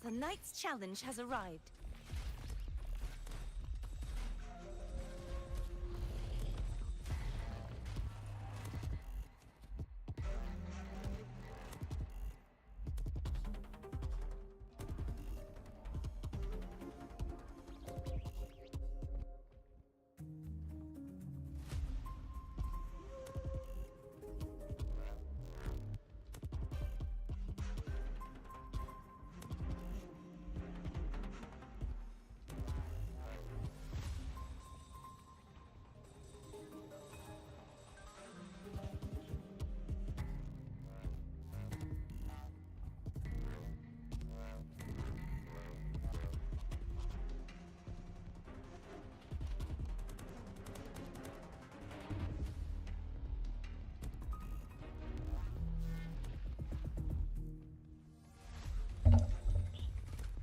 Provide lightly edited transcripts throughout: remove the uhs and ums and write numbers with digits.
The knight's challenge has arrived.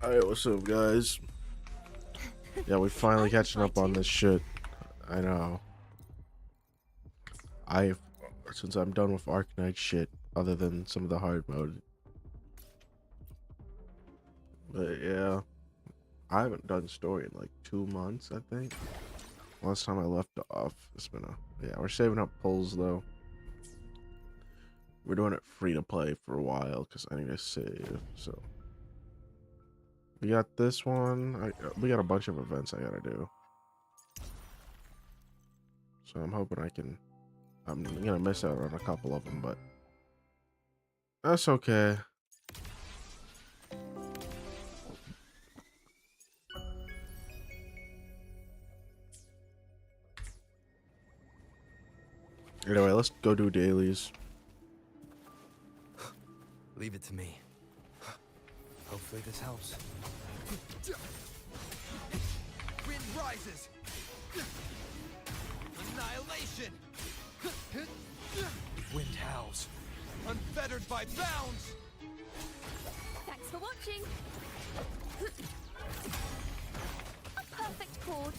Alright, what's up, guys? Yeah, we finally catching up on this shit. I know. Since I'm done with Arknight shit, other than some of the hard mode. But yeah, I haven't done story in like 2 months, I think. Last time I left off, it's been yeah, we're saving up pulls though. We're doing it free to play for a while because I need to save, so. We got this one. We got a bunch of events I gotta do. So I'm hoping I'm gonna miss out on a couple of them, but that's okay. Anyway, let's go do dailies. Leave it to me. Hopefully this helps. Wind rises. Annihilation. Wind howls. Unfettered by bounds. Thanks for watching. A perfect chord.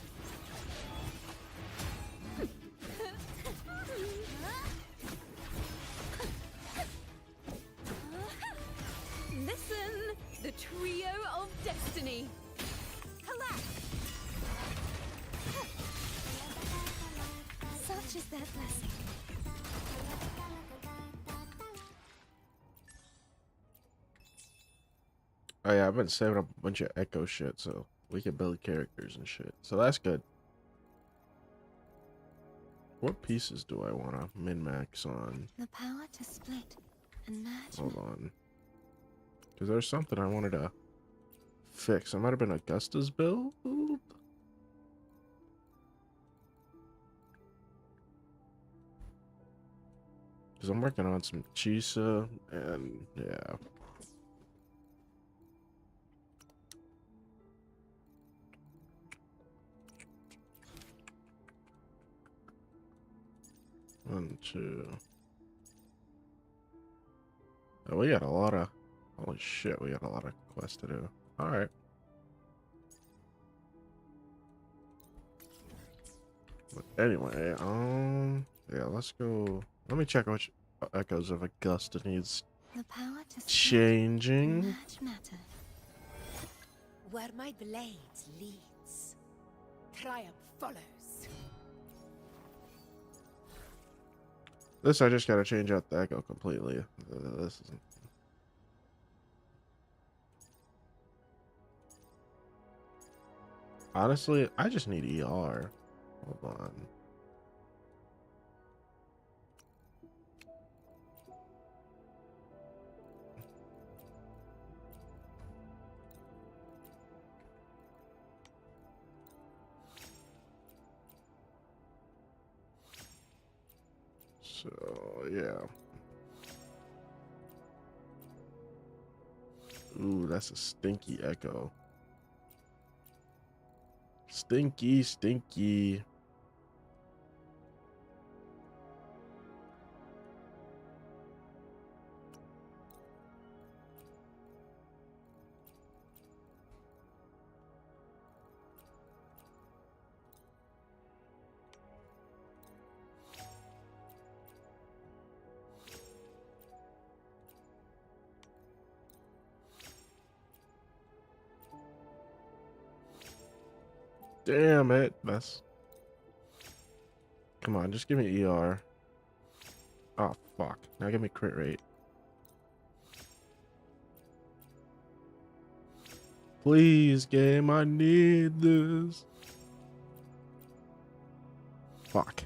Listen, the trio of destiny. Collapse. Such is their blessing. Oh yeah, I've been saving up a bunch of echo shit, so we can build characters and shit. So that's good. What pieces do I want to min-max on? The power to split and merge. Hold on. Because there's something I wanted to fix. It might have been Augusta's build? Because I'm working on some Chisa, and yeah. One, two. Oh, we got a lot of... Holy shit, we got a lot of quests to do. Alright. But anyway, yeah, let's go. Let me check which echoes of Augusta needs The power to changing. merge matter. Where my blade leads, triumph follows. This I just gotta change out the echo completely. This isn't. Honestly, I just need ER. Hold on. So, yeah. Ooh, that's a stinky echo. Stinky, stinky. Damn it. That's. Come on, just give me ER. Oh, fuck. Now give me crit rate. Please, game, I need this. Fuck.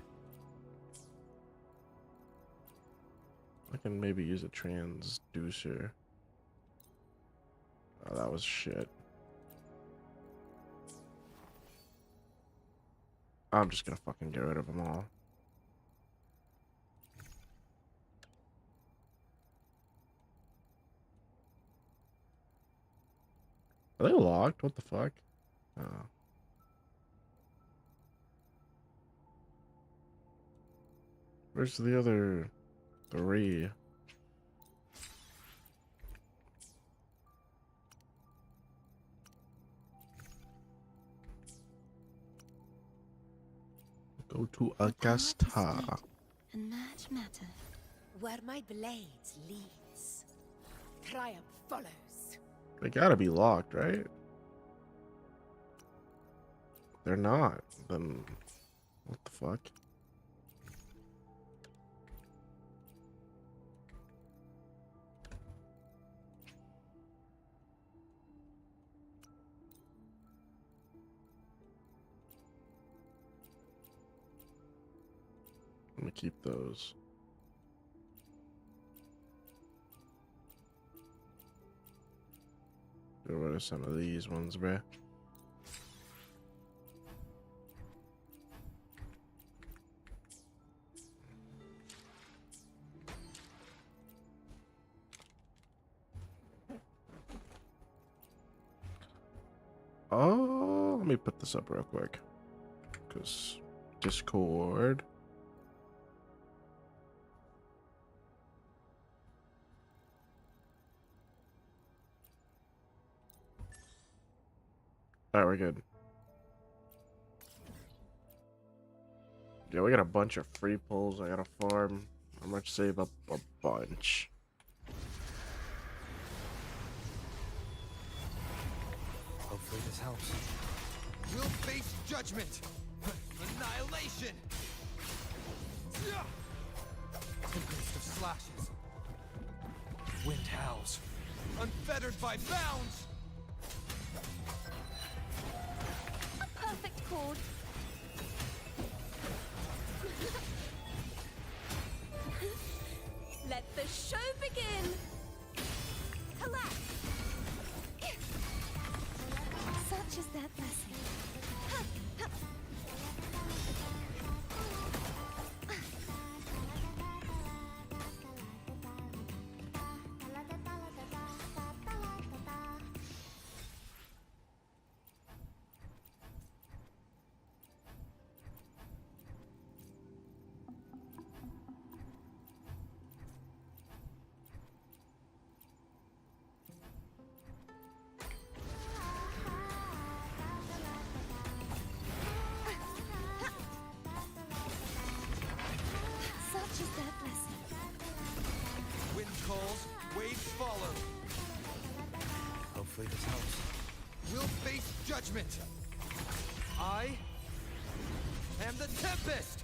I can maybe use a transducer. Oh, that was shit. I'm just gonna fucking get rid of them all. Are they locked? What the fuck? Oh. Where's the other 3? Go to Augusta. And match matter. Where my blades leads, triumph follows. They gotta be locked, right? They're not. Then what the fuck? Let me keep those. Get rid of some of these ones, bruh. Oh, let me put this up real quick. Because Discord. Alright, we're good. Yeah, we got a bunch of free pulls. I gotta farm. I'm gonna save up a bunch. Hopefully this helps. We'll face judgment! Annihilation! Tempest of slashes. Wind howls. Unfettered by bounds! A perfect chord. Let the show begin. Collapse. Such is that blessing. Such is that blessing. Wind calls, waves follow. Hopefully this helps. We'll face judgment. I am the Tempest!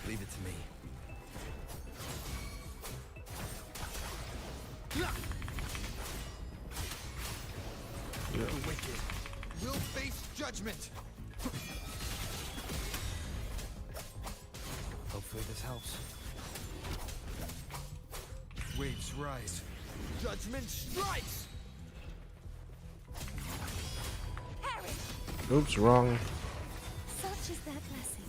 Leave it to me. The wicked will face judgment. Hopefully this helps. Waves rise. Judgment strikes! Perish. Oops, wrong. Such is that blessing.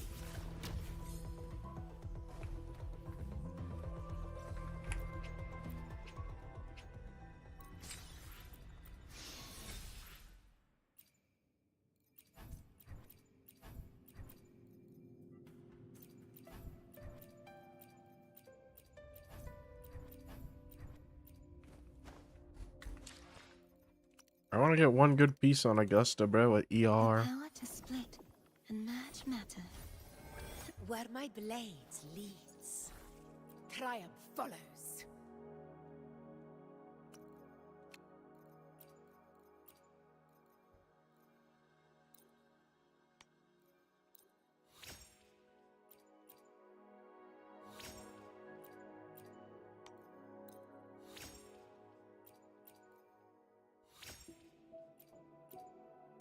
I want to get one good piece on Augusta, bro, with ER. Power to split and match matter. Where my blades leads, triumph follows.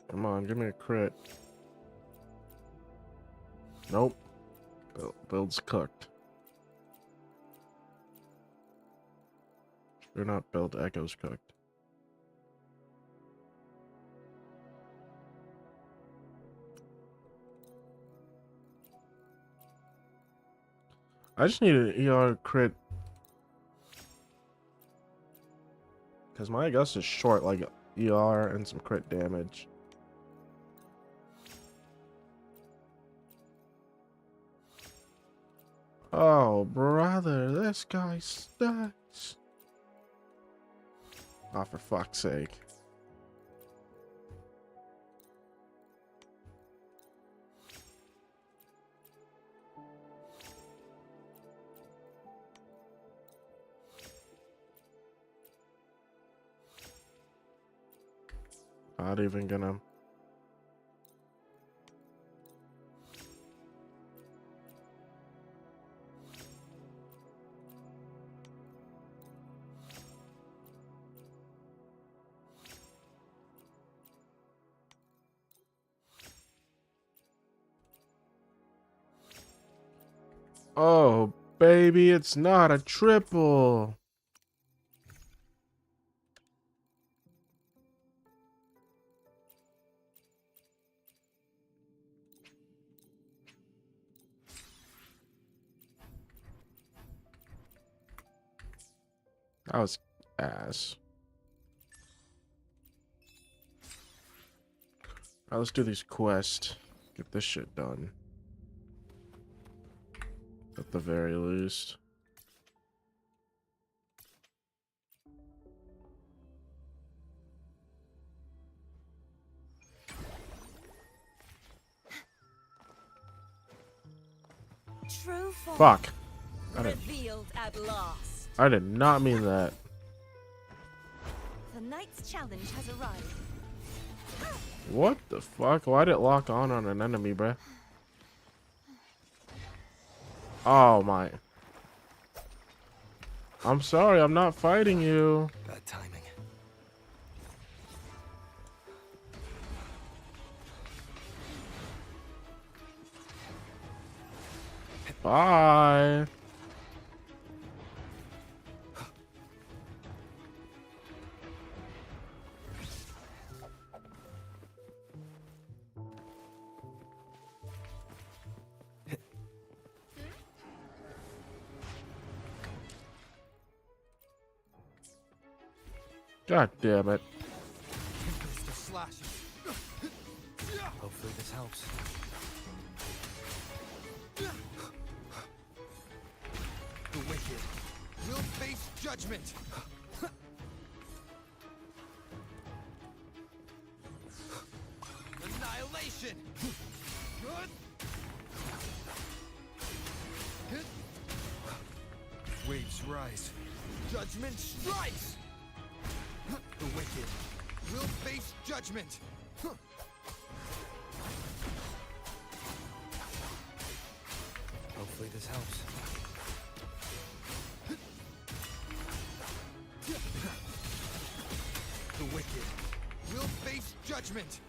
Come on, give me a crit. Nope. Build's cooked. You're not build, Echo's cooked. I just need an ER crit. Because my Gus is short, like ER and some crit damage. Oh, brother, this guy sucks. Oh, for fuck's sake. Not even gonna. Oh, baby, it's not a triple. That was ass. Alright, let's do these quests. Get this shit done. At the very least. True form Fuck. revealed at last. I did not mean that. The knight's challenge has arrived. What the fuck? Why did it lock on an enemy, bruh? Oh my. I'm sorry, I'm not fighting you. Bad timing. Bye. God damn it. The slashes. Hopefully this helps. The wicked will face judgment. Annihilation. Waves rise. Judgment strikes. The wicked will face judgment. Hopefully this helps. The wicked will face judgment.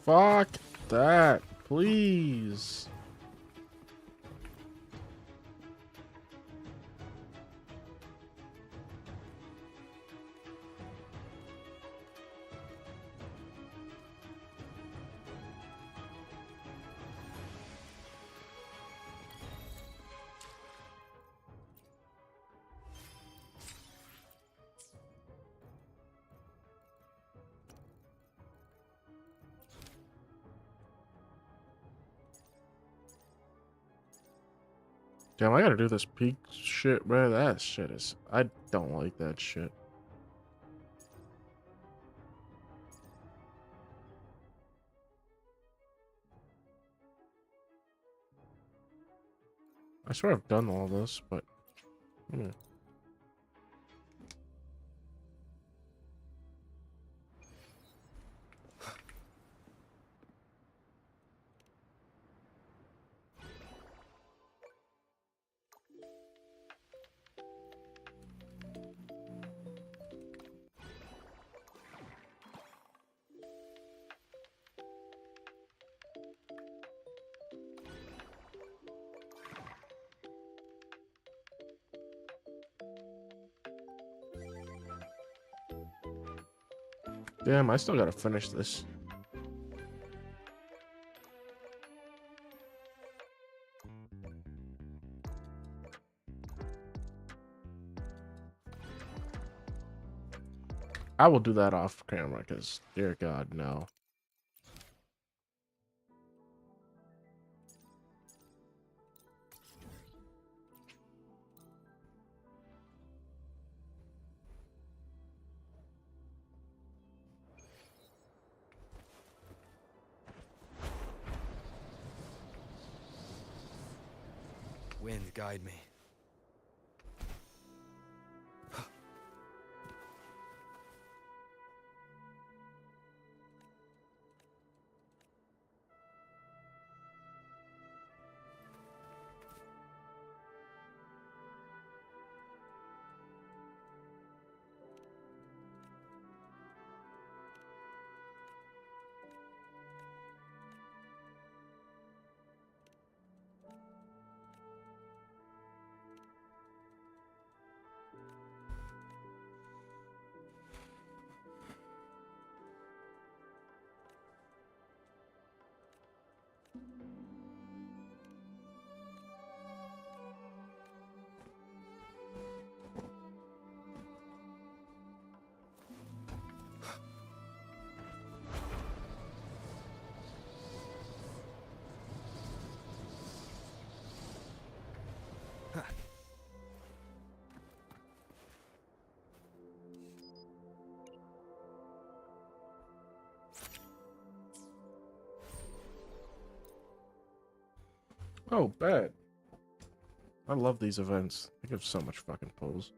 Fuck that, please. Damn, I gotta do this peak shit, bro. That shit is... I don't like that shit. I swear I've done all this, but... Hmm. Damn, I still gotta finish this. I will do that off camera, because, dear God, no. Wind, guide me. Oh, bad. I love these events. They give so much fucking pulls.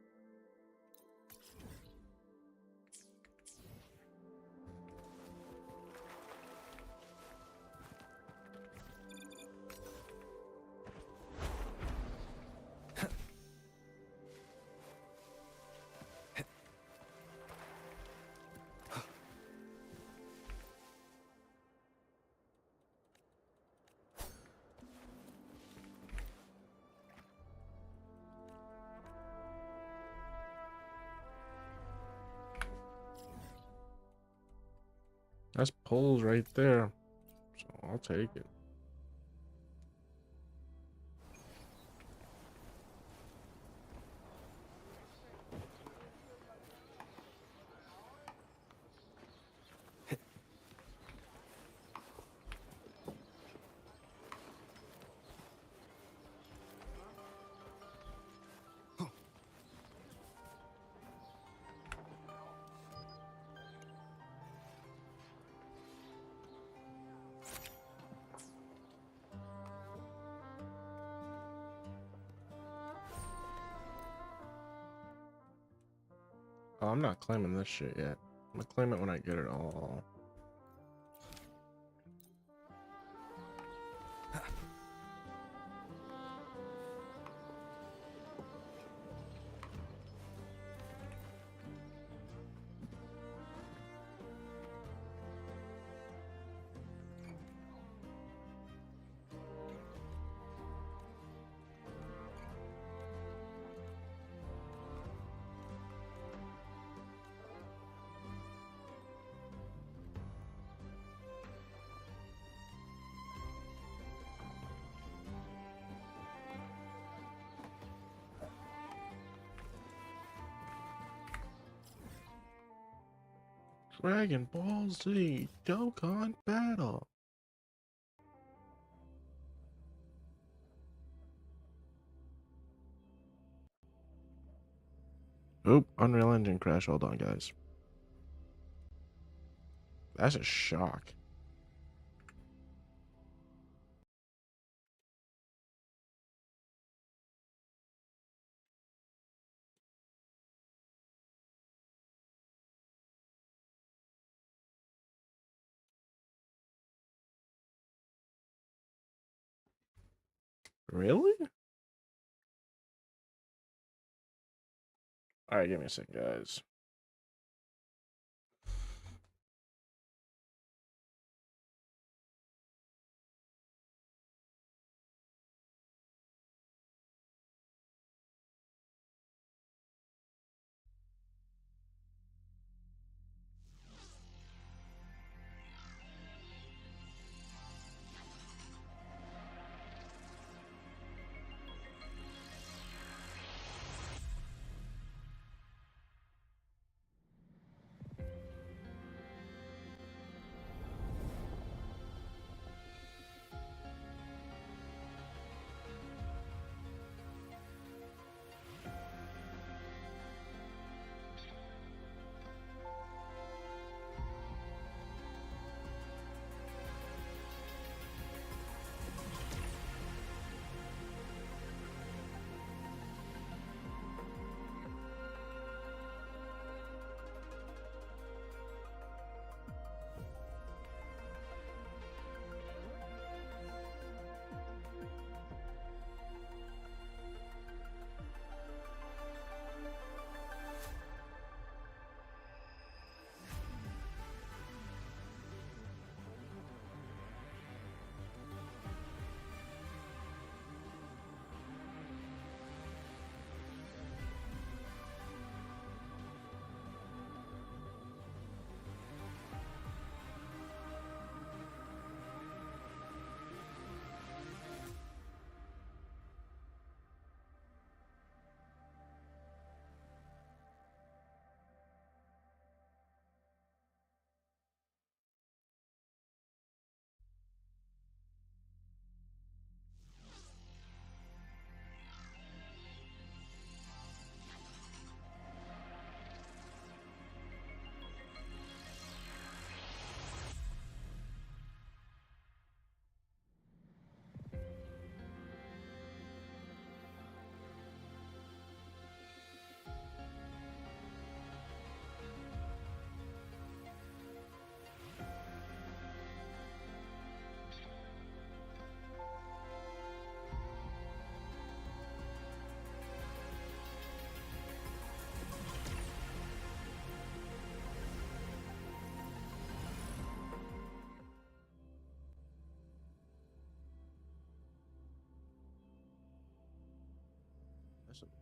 That's pulls right there. So I'll take it. Oh, I'm not claiming this shit yet. I'm gonna claim it when I get it all. Dragon Ball Z Dokkan Battle. Oop, Unreal Engine crash. Hold on, guys. That's a shock. Really? All right, give me a second, guys.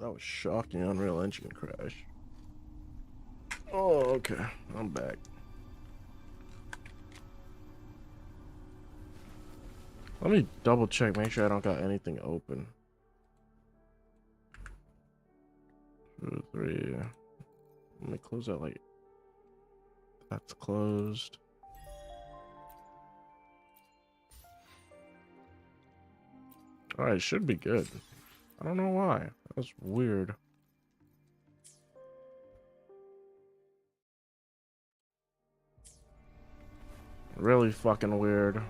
That was shocking. Unreal Engine crash. Oh, okay. I'm back. Let me double check, make sure I don't got anything open. 2, 3. Let me close that light. That's closed. Alright, should be good. I don't know why. That's weird. Really fucking weird.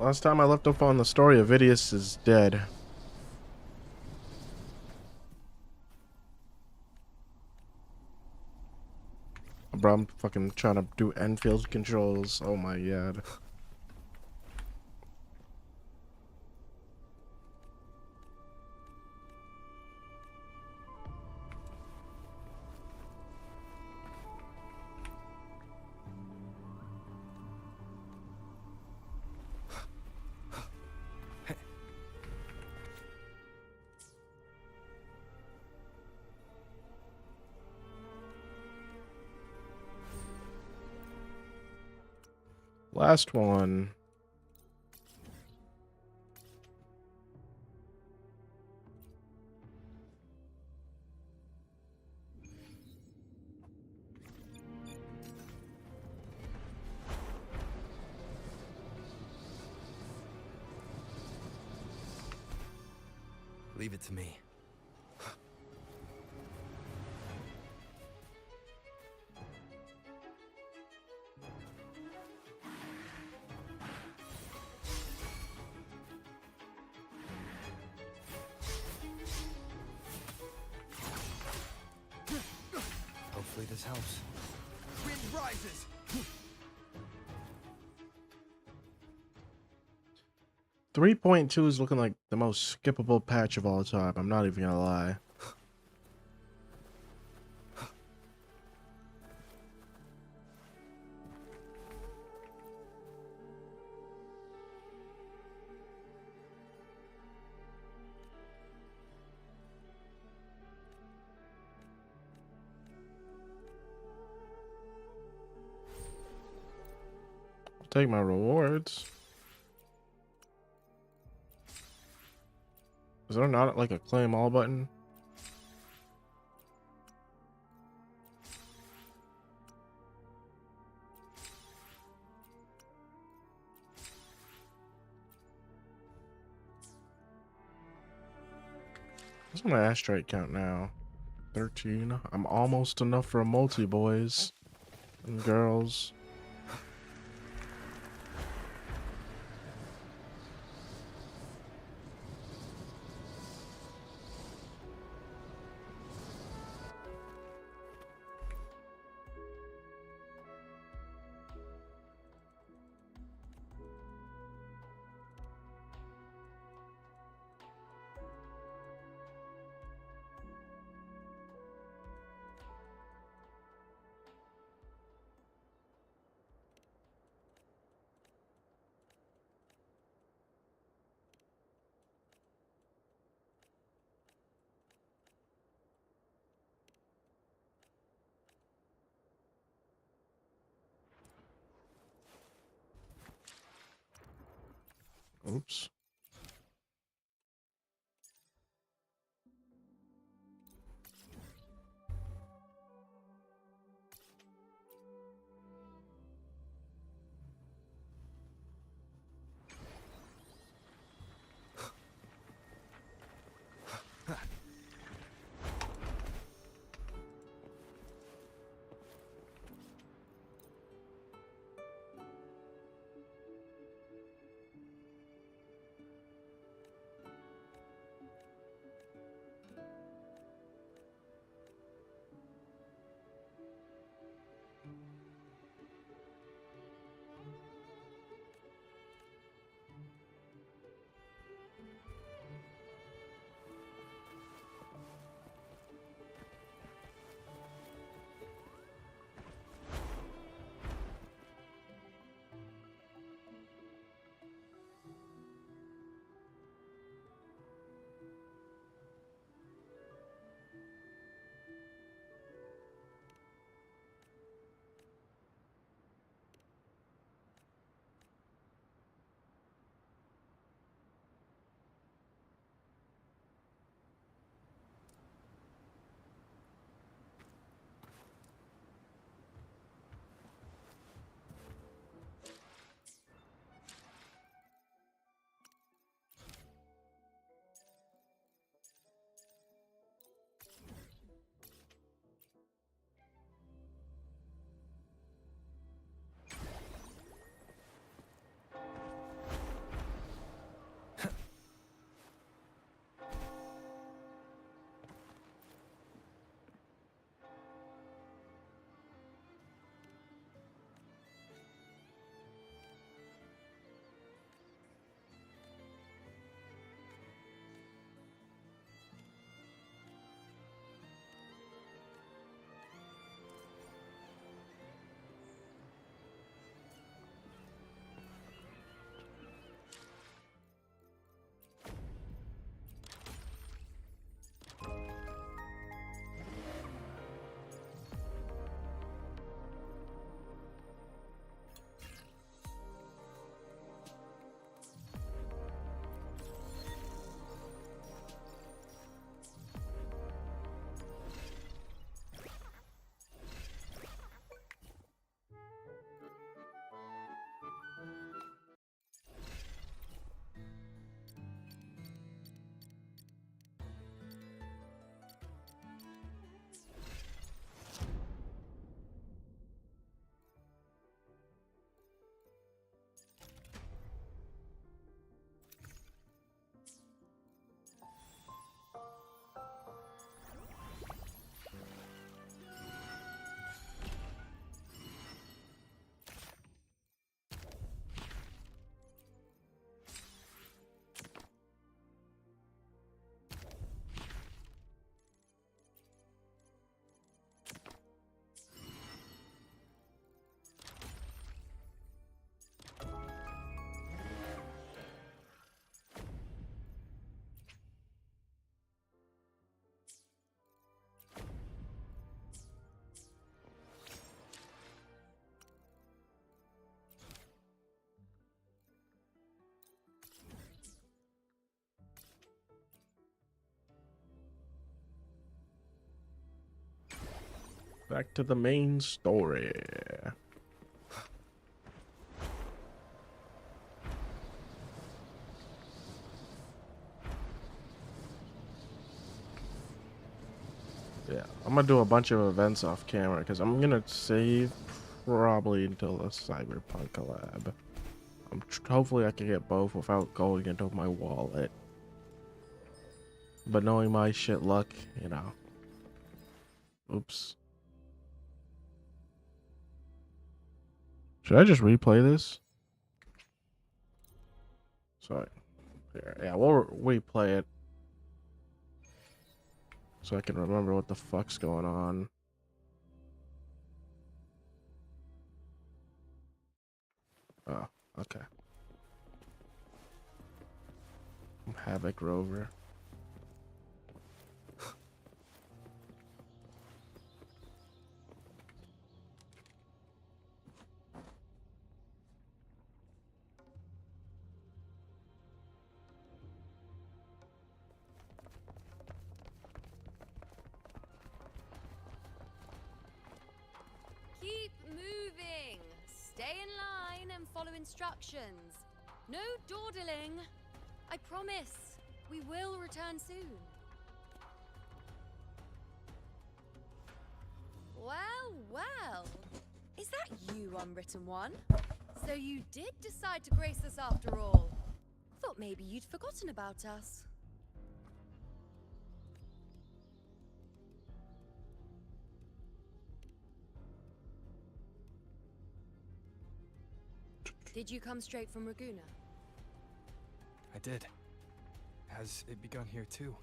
Last time I left off on the story, Avidius is dead. Bro, I'm fucking trying to do Enfield controls. Oh my god. Last one. Leave it to me. Hopefully this helps. Wind rises. 3.2 is looking like the most skippable patch of all time. I'm not even gonna lie. I'll take my rewards. Is there not like a claim all button? What's my asteroid count now? 13. I'm almost enough for a multi, boys and girls. Oops. Back to the main story. Yeah, I'm gonna do a bunch of events off camera because I'm gonna save probably until the Cyberpunk collab. Hopefully I can get both without going into my wallet. But knowing my shit luck, you know. Oops. Should I just replay this? Sorry. Yeah, we'll replay it. So I can remember what the fuck's going on. Oh, okay. Havoc Rover. Keep moving. Stay in line and follow instructions. No dawdling. I promise. We will return soon. Well, well. Is that you, Unwritten One? So you did decide to grace us after all. Thought maybe you'd forgotten about us. Did you come straight from Raguna? I did. Has it begun here too?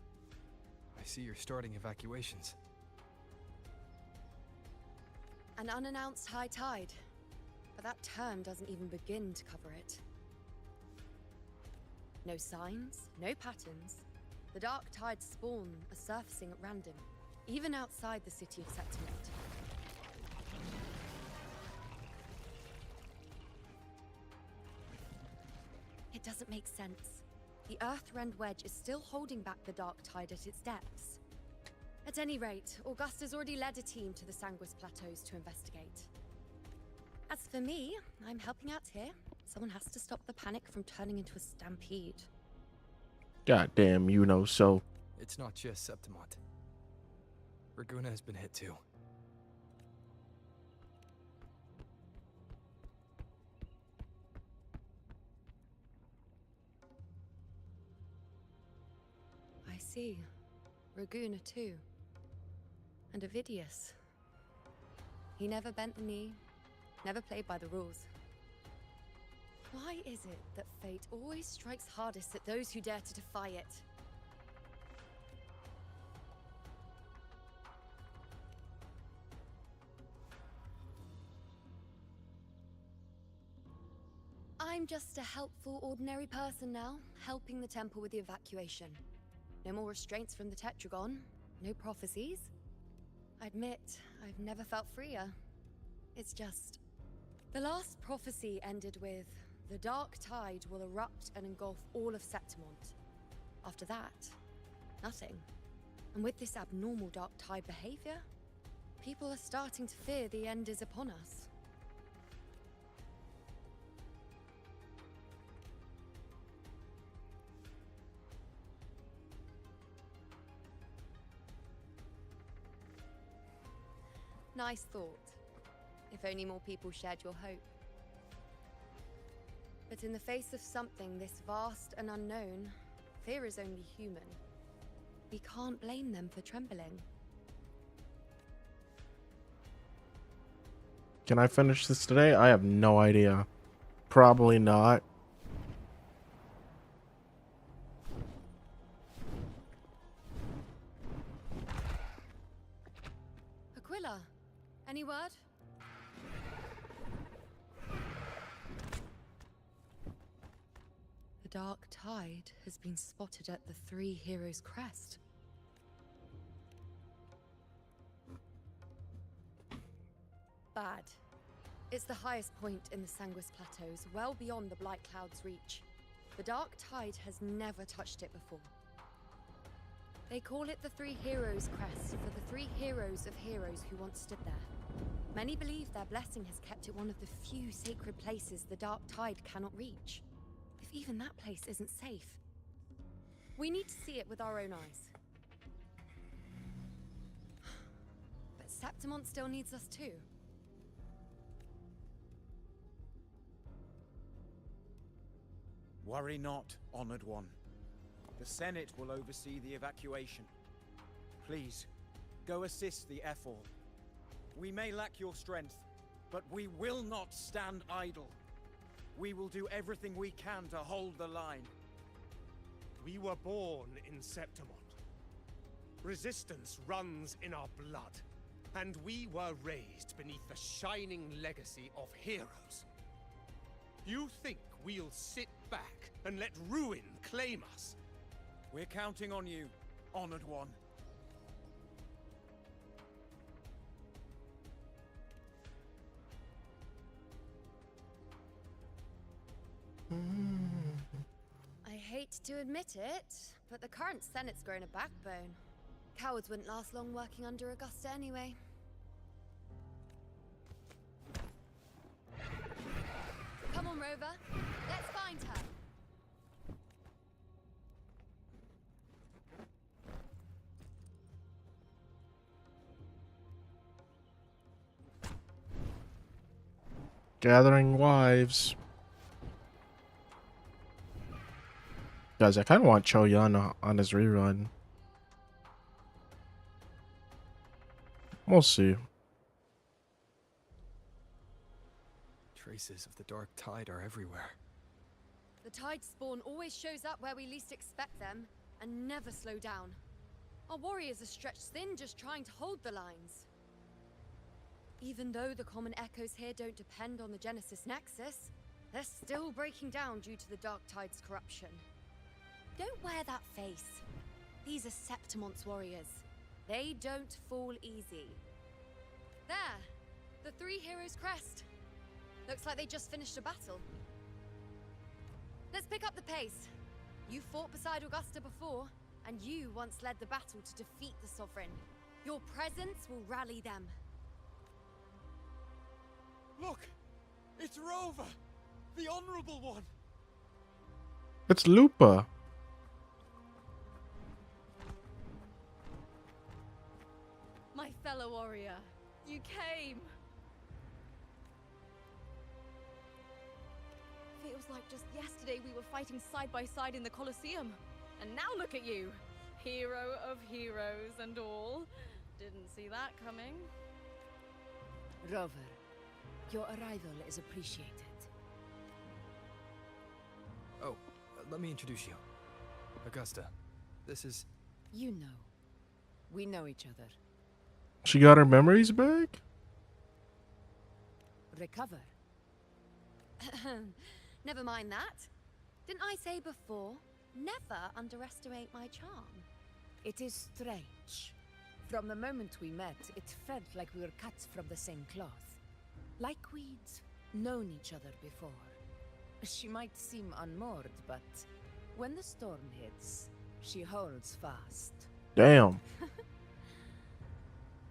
I see you're starting evacuations. An unannounced high tide. But that term doesn't even begin to cover it. No signs, no patterns. The dark tide's spawn are surfacing at random, even outside the city of Septimate. It doesn't make sense. The Earthrend Wedge is still holding back the dark tide at its depths. At any rate, Augusta's already led a team to the Sanguis Plateaus to investigate. As for me, I'm helping out here. Someone has to stop the panic from turning into a stampede. Goddamn, you know so. It's not just Septimont. Raguna has been hit too. I see. Raguna too. And Ovidius. He never bent the knee, never played by the rules. Why is it that fate always strikes hardest at those who dare to defy it? I'm just a helpful, ordinary person now, helping the temple with the evacuation. No more restraints from the Tetragon, no prophecies. I admit, I've never felt freer. It's just... The last prophecy ended with, the dark tide will erupt and engulf all of Septimont. After that, nothing. And with this abnormal dark tide behavior, people are starting to fear the end is upon us. Nice thought. If only more people shared your hope. But in the face of something this vast and unknown, fear is only human. We can't blame them for trembling. Can I finish this today? I have no idea. Probably not. Aquila, any word? The dark tide has been spotted at the Three Heroes' Crest. Bad. It's the highest point in the Sanguis Plateaus, well beyond the Blight Cloud's reach. The dark tide has never touched it before. They call it the Three Heroes' Crest for the three heroes of heroes who once stood there. Many believe their blessing has kept it one of the few sacred places the Dark Tide cannot reach. If even that place isn't safe. We need to see it with our own eyes. But Septimont still needs us too. Worry not, Honored One. The Senate will oversee the evacuation. Please, go assist the Ethel. We may lack your strength, but we will not stand idle. We will do everything we can to hold the line. We were born in Septimont. Resistance runs in our blood, and we were raised beneath the shining legacy of heroes. You think we'll sit back and let ruin claim us? We're counting on you, Honored One. I hate to admit it, but the current Senate's grown a backbone. Cowards wouldn't last long working under Augusta anyway. Come on, Rover. Let's find her. Gathering wives. Guys, I kind of want Cho Yun on his rerun. We'll see. Traces of the Dark Tide are everywhere. The Tide spawn always shows up where we least expect them, and never slow down. Our warriors are stretched thin just trying to hold the lines. Even though the common echoes here don't depend on the Genesis Nexus, they're still breaking down due to the Dark Tide's corruption. Don't wear that face. These are Septimont's warriors. They don't fall easy. There! The three heroes' crest. Looks like they just finished a battle. Let's pick up the pace. You fought beside Augusta before, and you once led the battle to defeat the Sovereign. Your presence will rally them. Look! It's Rover! The Honorable One! It's Lupa. My fellow warrior, you came! Feels like just yesterday we were fighting side by side in the Colosseum. And now look at you! Hero of heroes and all. Didn't see that coming. Rover, your arrival is appreciated. Oh, let me introduce you. Augusta, this is... You know. We know each other. She got her memories back? Recover. Never mind that. Didn't I say before, never underestimate my charm? It is strange. From the moment we met, it felt like we were cut from the same cloth. Like we'd known each other before. She might seem unmoored, but when the storm hits, she holds fast. Damn.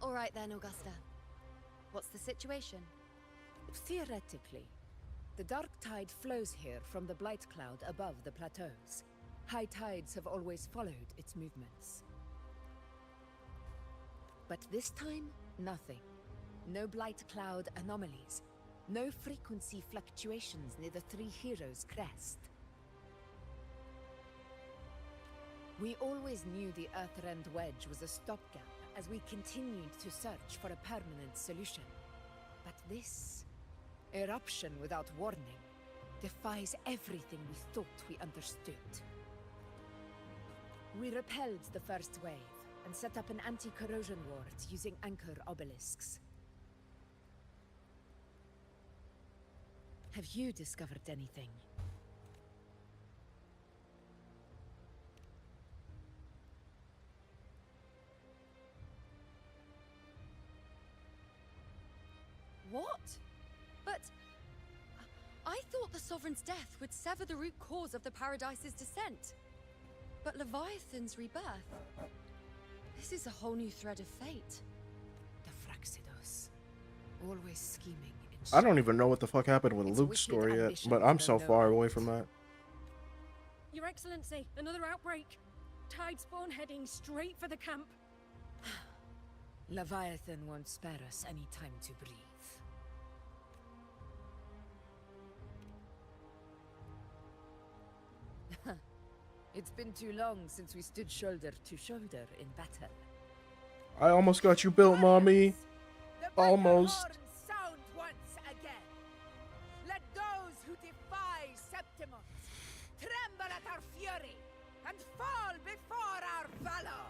All right then, Augusta. What's the situation? Theoretically, the Dark Tide flows here from the Blight Cloud above the plateaus. High tides have always followed its movements. But this time, nothing. No Blight Cloud anomalies. No frequency fluctuations near the Three Heroes' crest. We always knew the Earthrend Wedge was a stopgap as we continued to search for a permanent solution. But this eruption without warning defies everything we thought we understood. We repelled the first wave and set up an anti-corrosion ward using anchor obelisks. Have you discovered anything? What? But... I thought the Sovereign's death would sever the root cause of the Paradise's descent. But Leviathan's rebirth... This is a whole new thread of fate. The Fraxidos. Always scheming. I don't even know what the fuck happened with It's Luke's wicked story yet, ambition but I'm for so no far end. away from that. Your Excellency, another outbreak. Tidespawn heading straight for the camp. Leviathan won't spare us any time to breathe. It's been too long since we stood shoulder to shoulder in battle. I almost got you built, mommy. The Almost. battle horn sound once again. Let those who defy Septimus tremble at our fury and fall before our valor.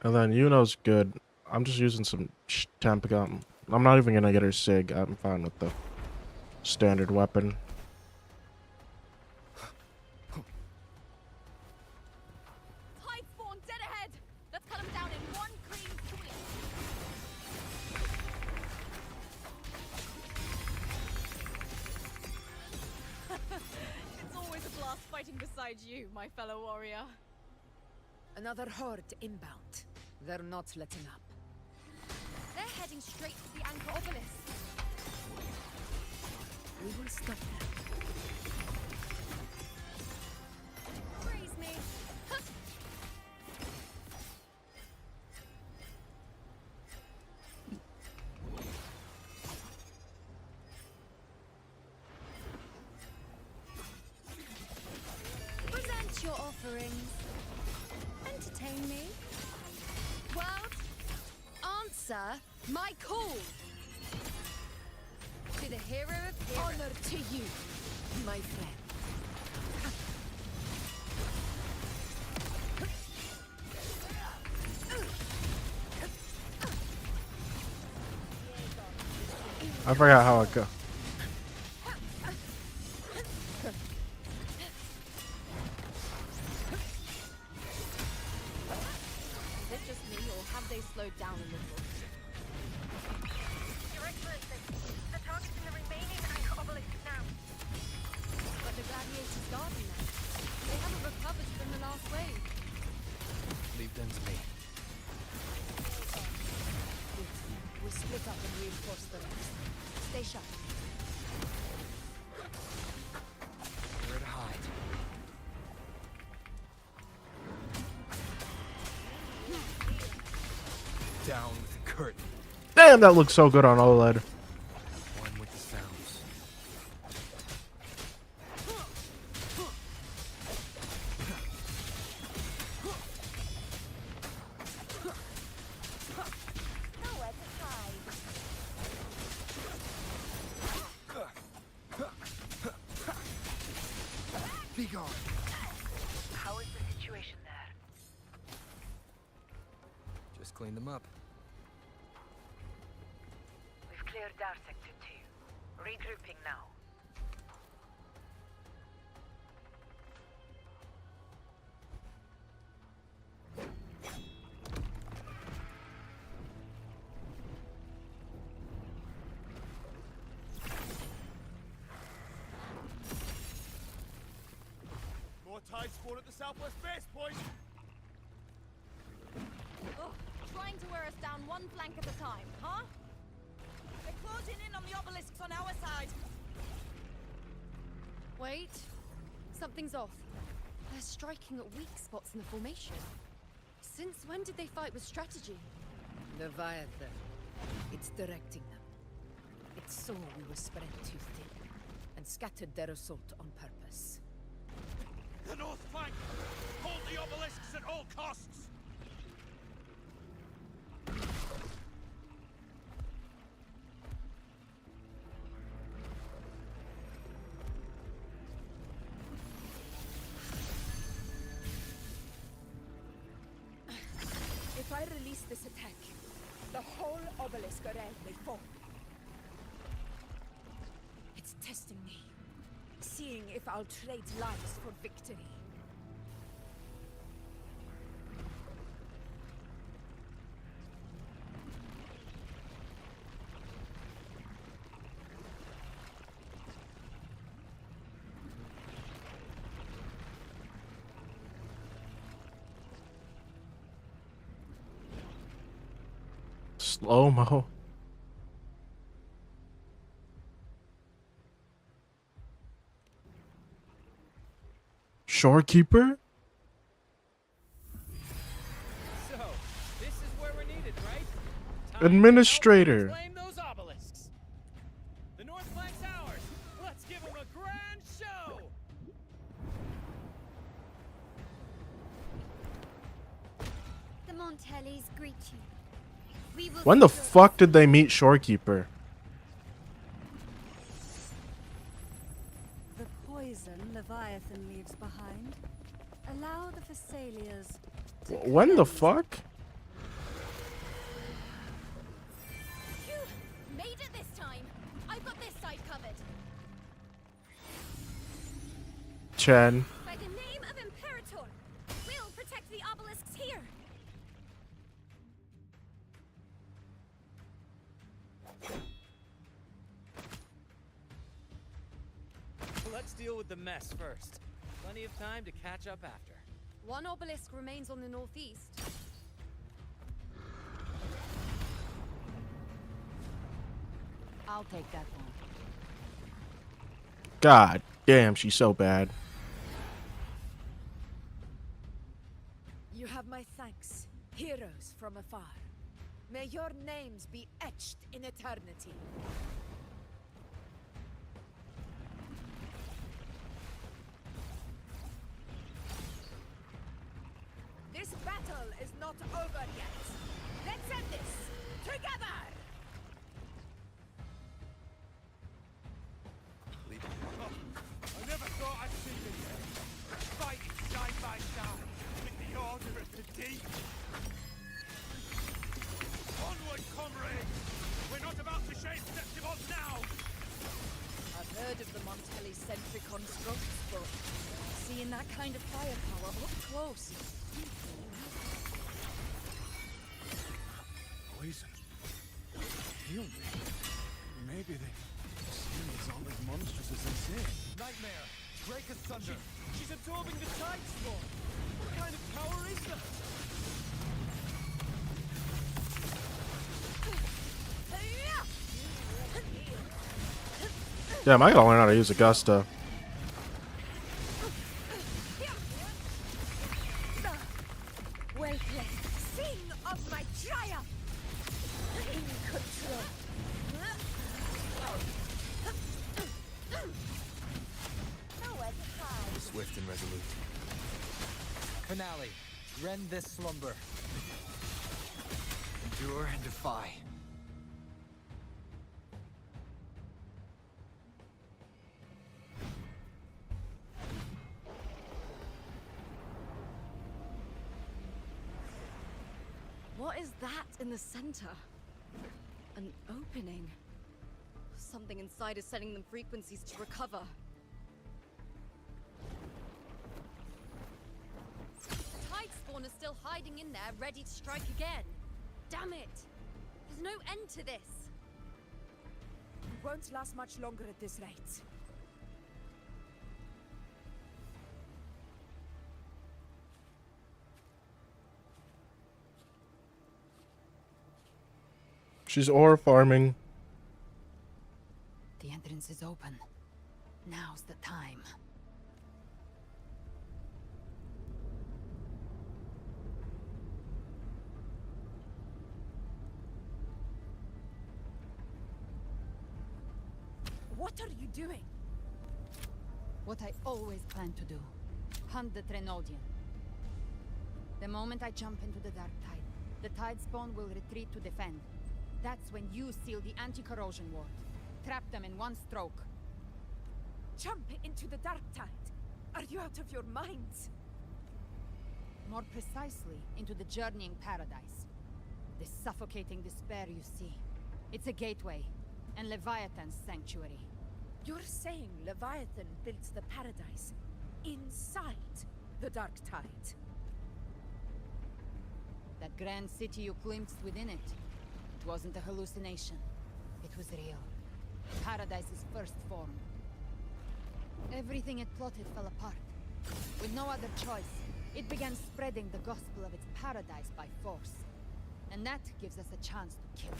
And then Yuno's good. I'm just using some temp gun. I'm not even gonna get her SIG. I'm fine with the standard weapon. Tidespawn dead ahead! Let's cut him down in one clean sweep! It's always a blast fighting beside you, my fellow warrior. Another horde inbound. They're not letting up. They're heading straight to the Anchor Obelisk. We will stop them. Freeze me. Present your offerings. Entertain me. World, answer my call. To the hero of heroes. Honor to you, my friend. I forgot how it goes. Is it just me, or have they slowed down a little? Your Excellency, the target's in the remaining Anchor Obelisk now. But the gladiators guarding them. They haven't recovered from the last wave. Leave them to me. We split up and reinforce the rest. Stay sharp. Where to hide? Down with the curtain. Damn, that looks so good on OLED. One with the sounds. Nowhere to hide. Be gone. How is the situation there? Just clean them up. We've cleared our sector 2. Regrouping now. More Tidespawn at the southwest base point. Ugh, trying to wear us down one flank at a time, huh? They're closing in on the obelisks on our side. Wait. Something's off. They're striking at weak spots in the formation. Since when did they fight with strategy? Leviathan. It's directing them. It saw we were spread too thin and scattered their assault on purpose. The north flank! Hold the obelisks at all costs! If I release this attack, the whole obelisk array may fall. It's testing me, seeing if I'll trade lives for victory. Slow-mo. Shorekeeper? So, this is where we're needed, right? Time Administrator. to help reclaim those obelisks. The North Flank's ours. Let's give them a grand show. The Montellis greet you. We will When the secure fuck did they meet Shorekeeper? The poison Leviathan leaves behind. Allow the Phassalias to When the cleanse. fuck? Phew! Made it this time. I've got this side covered. Chen. By the name of Imperator, we'll protect the obelisks here. Let's deal with the mess first. Plenty of time to catch up after. One obelisk remains on the northeast. I'll take that one. God damn, she's so bad. You have my thanks, heroes from afar. May your names be etched in eternity. This battle is not over yet. Let's end this together! I never thought I'd see this day. Fighting side by side with the Order of the Deep. Onward, comrades! We're not about to shade Septimon now! I've heard of the Montelli-centric constructs, but seeing that kind of firepower up close. Poison. Heal me. Maybe the seals aren't as monstrous as they say. Nightmare! Break asunder! She's absorbing the tide storm! What kind of power is that? Damn, I gotta learn how to use Augusta. Well played. Sing of my triumph! In control. Swift and resolute. Finale. Rend this slumber. Endure and defy. What is that in the center? An opening. Something inside is sending them frequencies to recover. Tide spawn is still hiding in there, ready to strike again. Damn it! There's no end to this. It won't last much longer at this rate. She's ore farming. The entrance is open. Now's the time. What are you doing? What I always planned to do. Hunt the Trenodian. The moment I jump into the Dark Tide, the Tide Spawn will retreat to defend. That's when you seal the anti-corrosion ward. Trap them in one stroke. Jump into the Dark Tide? Are you out of your minds? More precisely, into the journeying paradise. The suffocating despair you see. It's a gateway, and Leviathan's sanctuary. You're saying Leviathan built the paradise inside the Dark Tide? That grand city you glimpsed within it, it wasn't a hallucination. It was real. Paradise's first form. Everything it plotted fell apart. With no other choice, it began spreading the gospel of its paradise by force. And that gives us a chance to kill.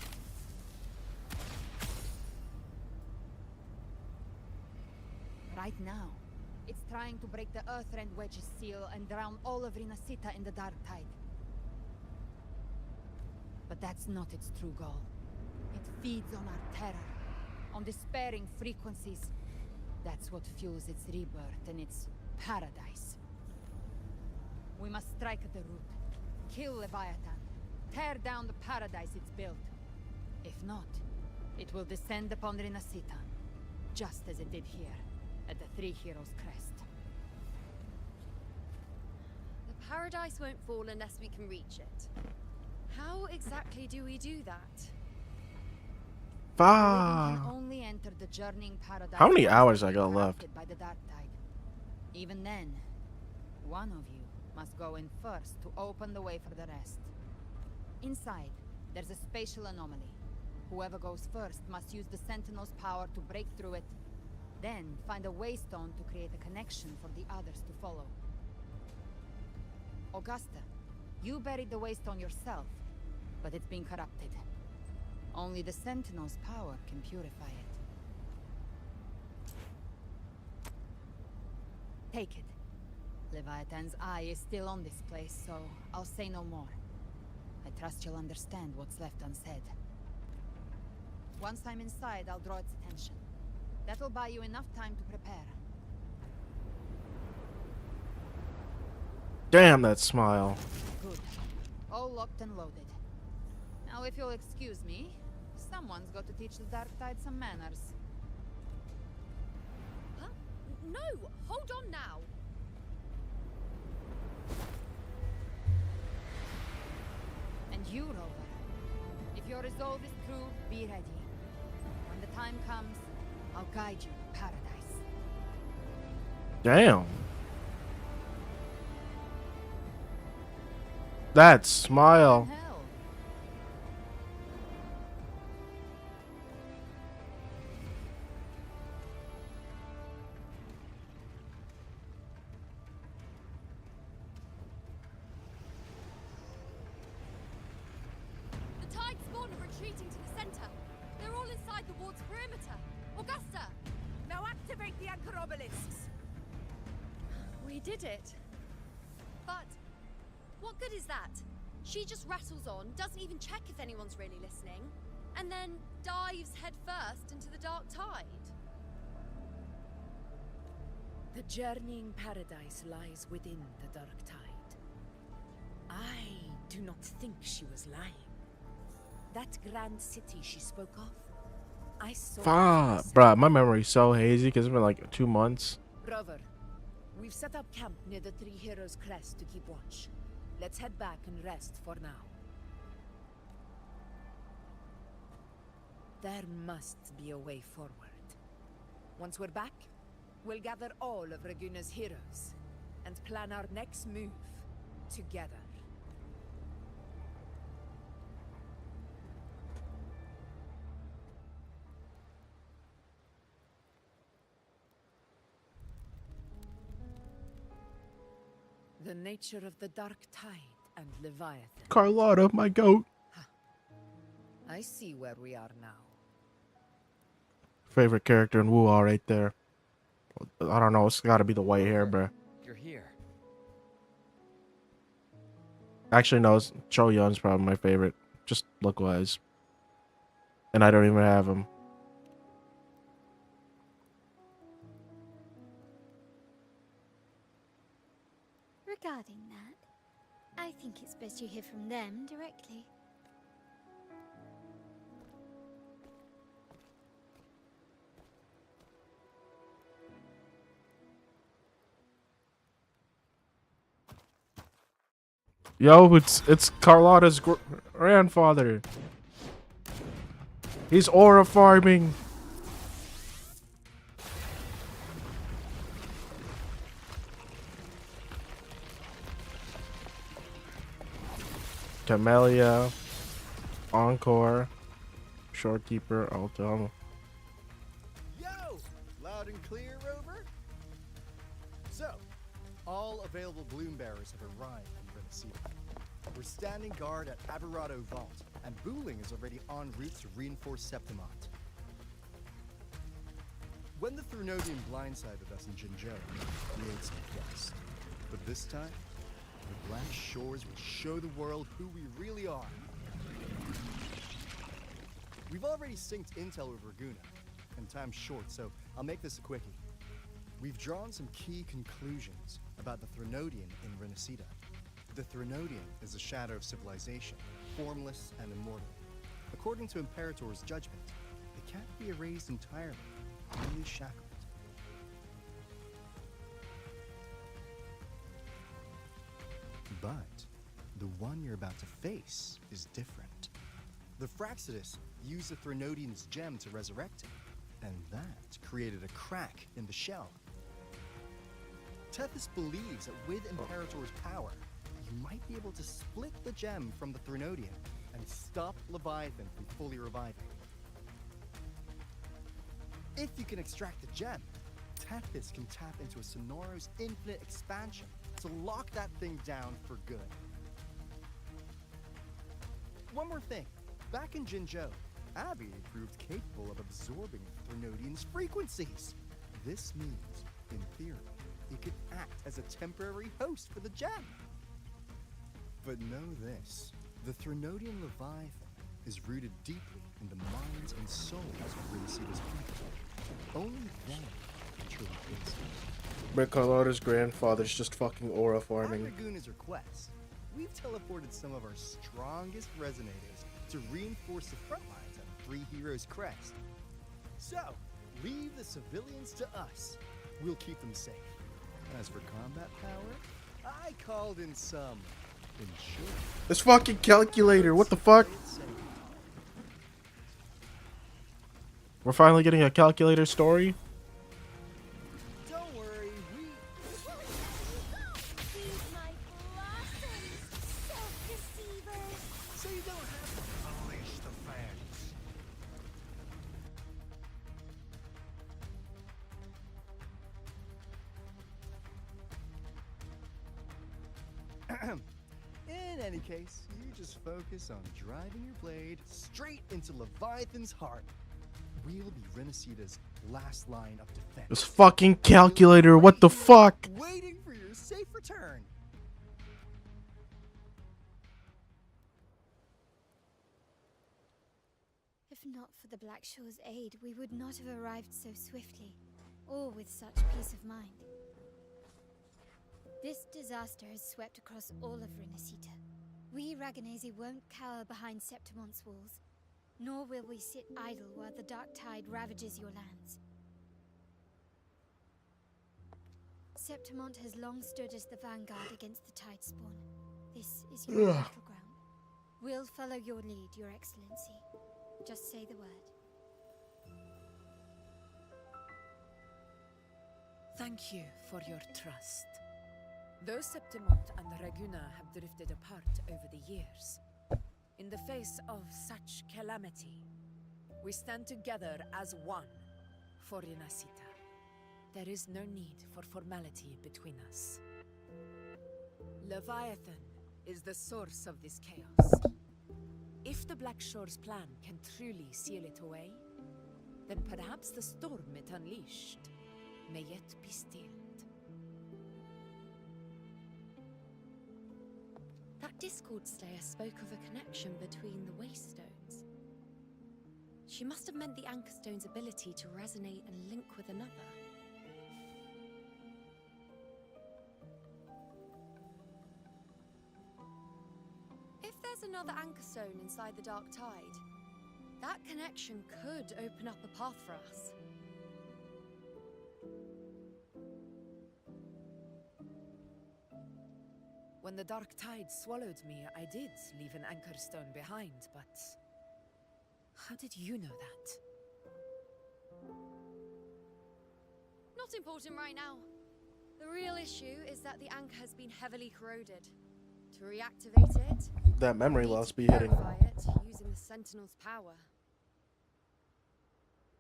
Right now, it's trying to break the Earthrend Wedge's seal and drown all of Rinascita in the Dark Tide. But that's not its true goal. It feeds on our terror, on despairing frequencies. That's what fuels its rebirth and its paradise. We must strike at the root, kill Leviathan, tear down the paradise it's built. If not, it will descend upon Rinascita, just as it did here, at the Three Heroes' Crest. The paradise won't fall unless we can reach it. How exactly do we do that? We can only enter the journeying paradise. How many hours I got left? By the Dark Tide. Even then, one of you must go in first to open the way for the rest. Inside, there's a spatial anomaly. Whoever goes first must use the Sentinel's power to break through it, then find a waystone to create a connection for the others to follow. Augusta, you buried the waystone yourself, but it's been corrupted. Only the Sentinel's power can purify it. Take it. Leviathan's eye is still on this place, so I'll say no more. I trust you'll understand what's left unsaid. Once I'm inside, I'll draw its attention. That'll buy you enough time to prepare. Damn, that smile. Good. All locked and loaded. Now, if you'll excuse me, someone's got to teach the Dark Tide some manners. Huh? No! Hold on now! And you, Rover. If your resolve is true, be ready. When the time comes, I'll guide you to paradise. Damn. That smile. Hell. The Tide spawn are retreating to the center. They're all inside the ward's perimeter. Augusta! Now activate the anchor obelisks. We did it. But what good is that? She just rattles on, doesn't even check if anyone's really listening, and then dives headfirst into the Dark Tide. The journeying paradise lies within the Dark Tide. I do not think she was lying. That grand city she spoke of, I saw. Fuck, bruh, my memory's so hazy because it's been like 2 months. Rover, we've set up camp near the Three Heroes' Crest to keep watch. Let's head back and rest for now. There must be a way forward. Once we're back, we'll gather all of Raguna's heroes and plan our next move together. The nature of the Dark Tide and Leviathan. Carlotta, my goat. I see where we are now. Favorite character in Wuthering right there. I don't know, it's gotta be the white hair, bruh. You're here. Actually, no, Cho Yun's probably my favorite, just look-wise. And I don't even have him. Regarding that, I think it's best you hear from them directly. Yo, it's Carlotta's grandfather. He's aura farming. Camellia, Encore, Shorekeeper, Altum. Yo! Loud and clear, Rover? So, all available bloom bearers have arrived in Rinascita. We're standing guard at Aberrado Vault, and Booling is already en route to reinforce Septimont. When the Threnodian blindsided us in Jinzhou, we made some quest. But this time, the Black Shores will show the world who we really are. We've already synced intel with Raguna, and time's short, so I'll make this a quickie. We've drawn some key conclusions about the Threnodian in Rinascita. The Threnodian is a shadow of civilization, formless and immortal. According to Imperator's judgment, it can't be erased entirely, only shackled. But the one you're about to face is different. The Fraxidus used the Threnodian's gem to resurrect him, and that created a crack in the shell. Tethys believes that with Imperator's power, you might be able to split the gem from the Threnodian and stop Leviathan from fully reviving. If you can extract the gem, Tethys can tap into a Sonoro's infinite expansion to lock that thing down for good. One more thing. Back in Jinzhou, Abby proved capable of absorbing Threnodian's frequencies. This means, in theory, it could act as a temporary host for the gem. But know this, the Threnodian Leviathan is rooted deeply in the minds and souls of Rinascita's people. Only then can truly face it. But Carlotta's grandfather's just fucking aura farming. At Raguna's request, we've teleported some of our strongest resonators to reinforce the front lines at Three Heroes Crest. So, leave the civilians to us. We'll keep them safe. As for combat power, I called in some insurance. This fucking calculator, what the fuck? We're finally getting a calculator story? Don't worry, we... Feed my blossoms, self-deceivers! So you don't have to unleash the fans. In any case, you just focus on driving your blade straight into Leviathan's heart. We'll be Rinascita's last line of defense. This fucking calculator, what the fuck? Waiting for your safe return. If not for the Black Shore's aid, we would not have arrived so swiftly, or with such peace of mind. This disaster has swept across all of Rinascita. We Raganese won't cower behind Septimont's walls, nor will we sit idle while the dark tide ravages your lands. Septimont has long stood as the vanguard against the tide spawn. This is your battleground. We'll follow your lead, Your Excellency. Just say the word. Thank you for your trust. Though Septimont and Raguna have drifted apart over the years, in the face of such calamity, we stand together as one for Rinascita. There is no need for formality between us. Leviathan is the source of this chaos. If the Black Shore's plan can truly seal it away, then perhaps the storm it unleashed may yet be stilled. That Discord Slayer spoke of a connection between the Waystones. She must have meant the Anchorstone's ability to resonate and link with another. If there's another Anchorstone inside the Dark Tide, that connection could open up a path for us. When the dark tide swallowed me, I did leave an anchor stone behind, but how did you know that? Not important right now. The real issue is that the anchor has been heavily corroded. To reactivate it, That memory we need loss to be hitting. purify it using the Sentinel's power.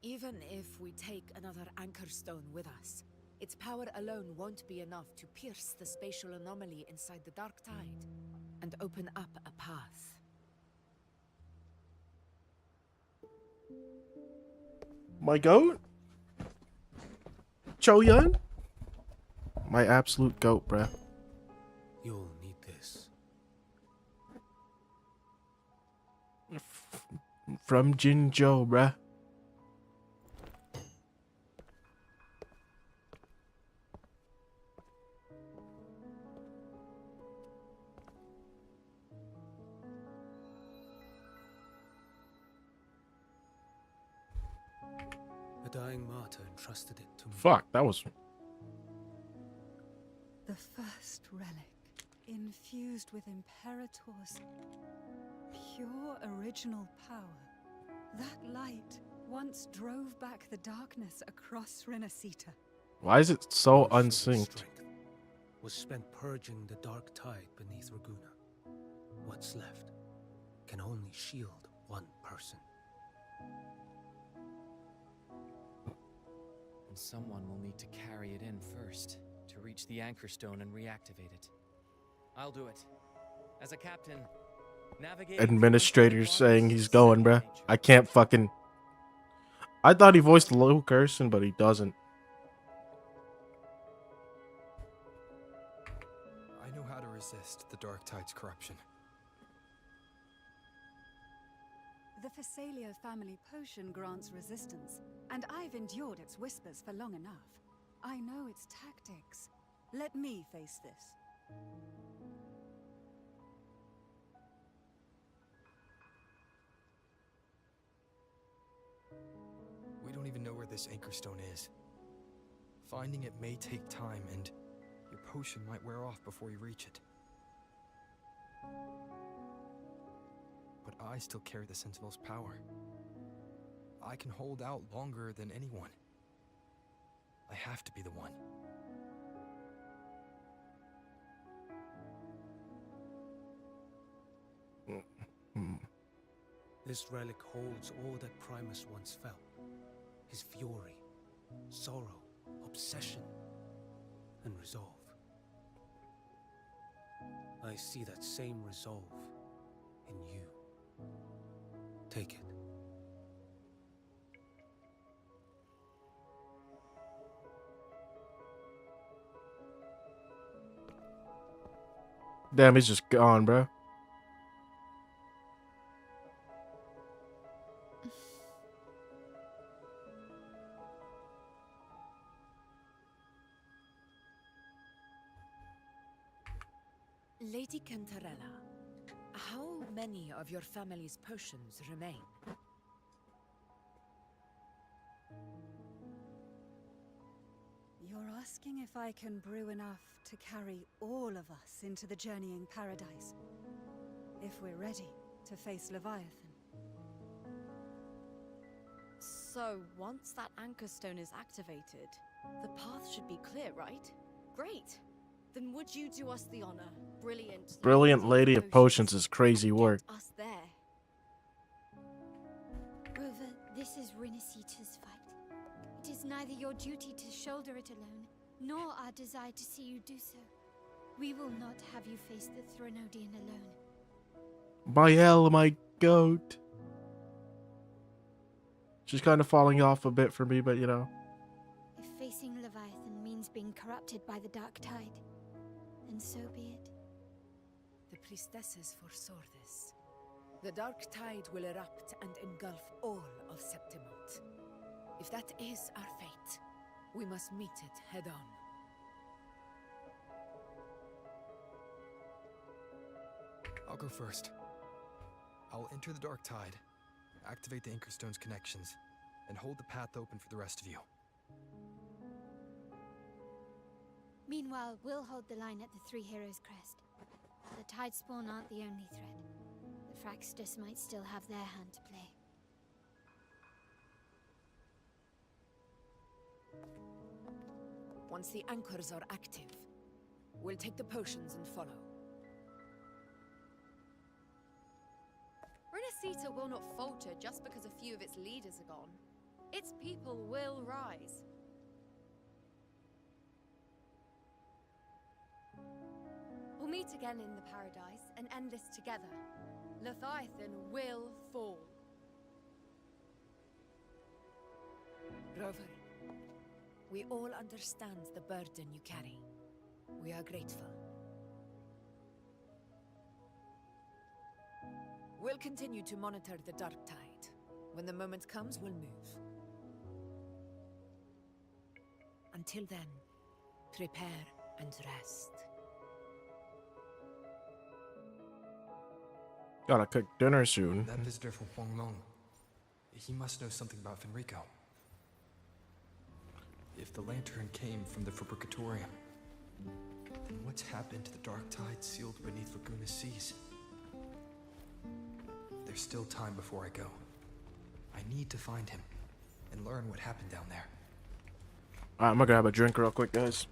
Even if we take another anchor stone with us, its power alone won't be enough to pierce the spatial anomaly inside the dark tide. and open up a path. My goat? Cho-Yun? My absolute goat, bruh. You'll need this. From Jinzhou, bruh. A dying martyr entrusted it to me. Fuck, that was... The first relic, infused with Imperator's pure original power. That light once drove back the darkness across Rinascita. Why is it so Most of its unsynced? strength was spent purging the dark tide beneath Raguna. What's left can only shield one person. And someone will need to carry it in first to reach the anchor stone and reactivate it. I'll do it. As a captain, navigate. Administrator saying he's going, bruh. I can't fucking... I thought he voiced Lou Gerson, but he doesn't. I know how to resist the Dark Tide's corruption. The Phasalia family potion grants resistance, and I've endured its whispers for long enough. I know its tactics. Let me face this. We don't even know where this anchor stone is. Finding it may take time, and your potion might wear off before you reach it. But I still carry the Sentinel's power. I can hold out longer than anyone. I have to be the one. This relic holds all that Primus once felt. His fury, sorrow, obsession, and resolve. I see that same resolve in you. Take it. Damn, he's just gone, bruh. Lady Cantarella, how many of your family's potions remain? You're asking if I can brew enough to carry all of us into the journeying paradise. If we're ready to face Leviathan. So, once that anchor stone is activated, the path should be clear, right? Great! Then would you do us the honor, Brilliant Lady of Potions is crazy work. us there? Rover, this is Rinascita's fight. It is neither your duty to shoulder it alone, nor our desire to see you do so. We will not have you face the Threnodian alone. My goat. She's kind of falling off a bit for me, but you know. If facing Leviathan means being corrupted by the dark tide, then so be it. The priestesses foresaw this. The dark tide will erupt and engulf all of Septimont. If that is our fate, we must meet it head on. I'll go first. I'll enter the Dark Tide, activate the Anchor Stone's connections, and hold the path open for the rest of you. Meanwhile, we'll hold the line at the Three Heroes Crest. The Tide Spawn aren't the only threat. The Fraxtus might still have their hand to play. Once the anchors are active, we'll take the potions and follow. Rinascita will not falter just because a few of its leaders are gone. Its people will rise. Or meet again in the paradise and end this together. Leviathan will fall. Rover, we all understand the burden you carry. We are grateful. We'll continue to monitor the dark tide. When the moment comes, we'll move. Until then, prepare and rest. Gotta cook dinner soon. That visitor from Huanglong, he must know something about Fenrico. If the lantern came from the Fabricatorium, then what's happened to the dark tide sealed beneath Laguna seas? There's still time before I go. I need to find him and learn what happened down there. Alright, I'm gonna grab a drink real quick, guys.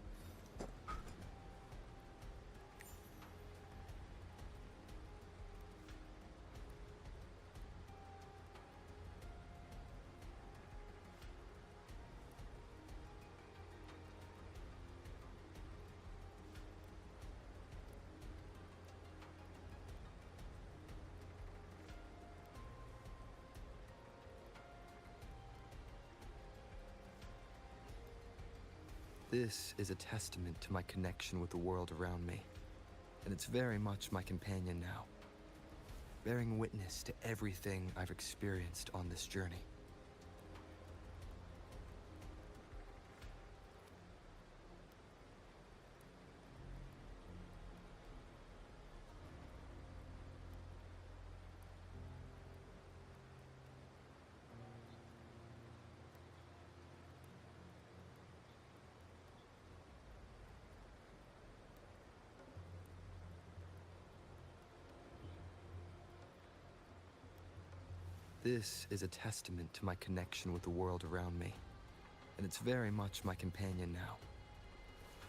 This is a testament to my connection with the world around me, and it's very much my companion now, bearing witness to everything I've experienced on this journey. This is a testament to my connection with the world around me, and it's very much my companion now,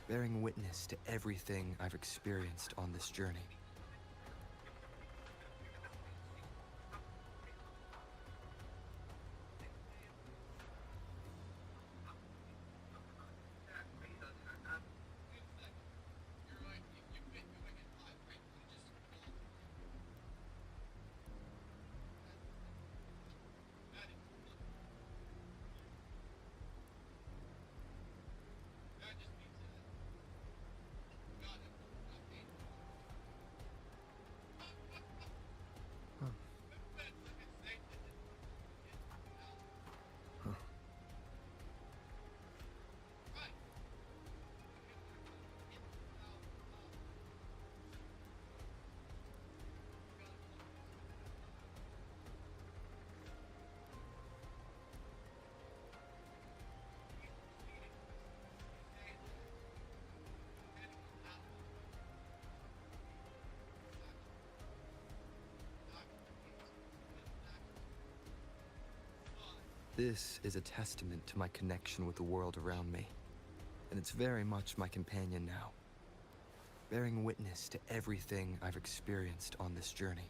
bearing witness to everything I've experienced on this journey. This is a testament to my connection with the world around me, and it's very much my companion now, bearing witness to everything I've experienced on this journey.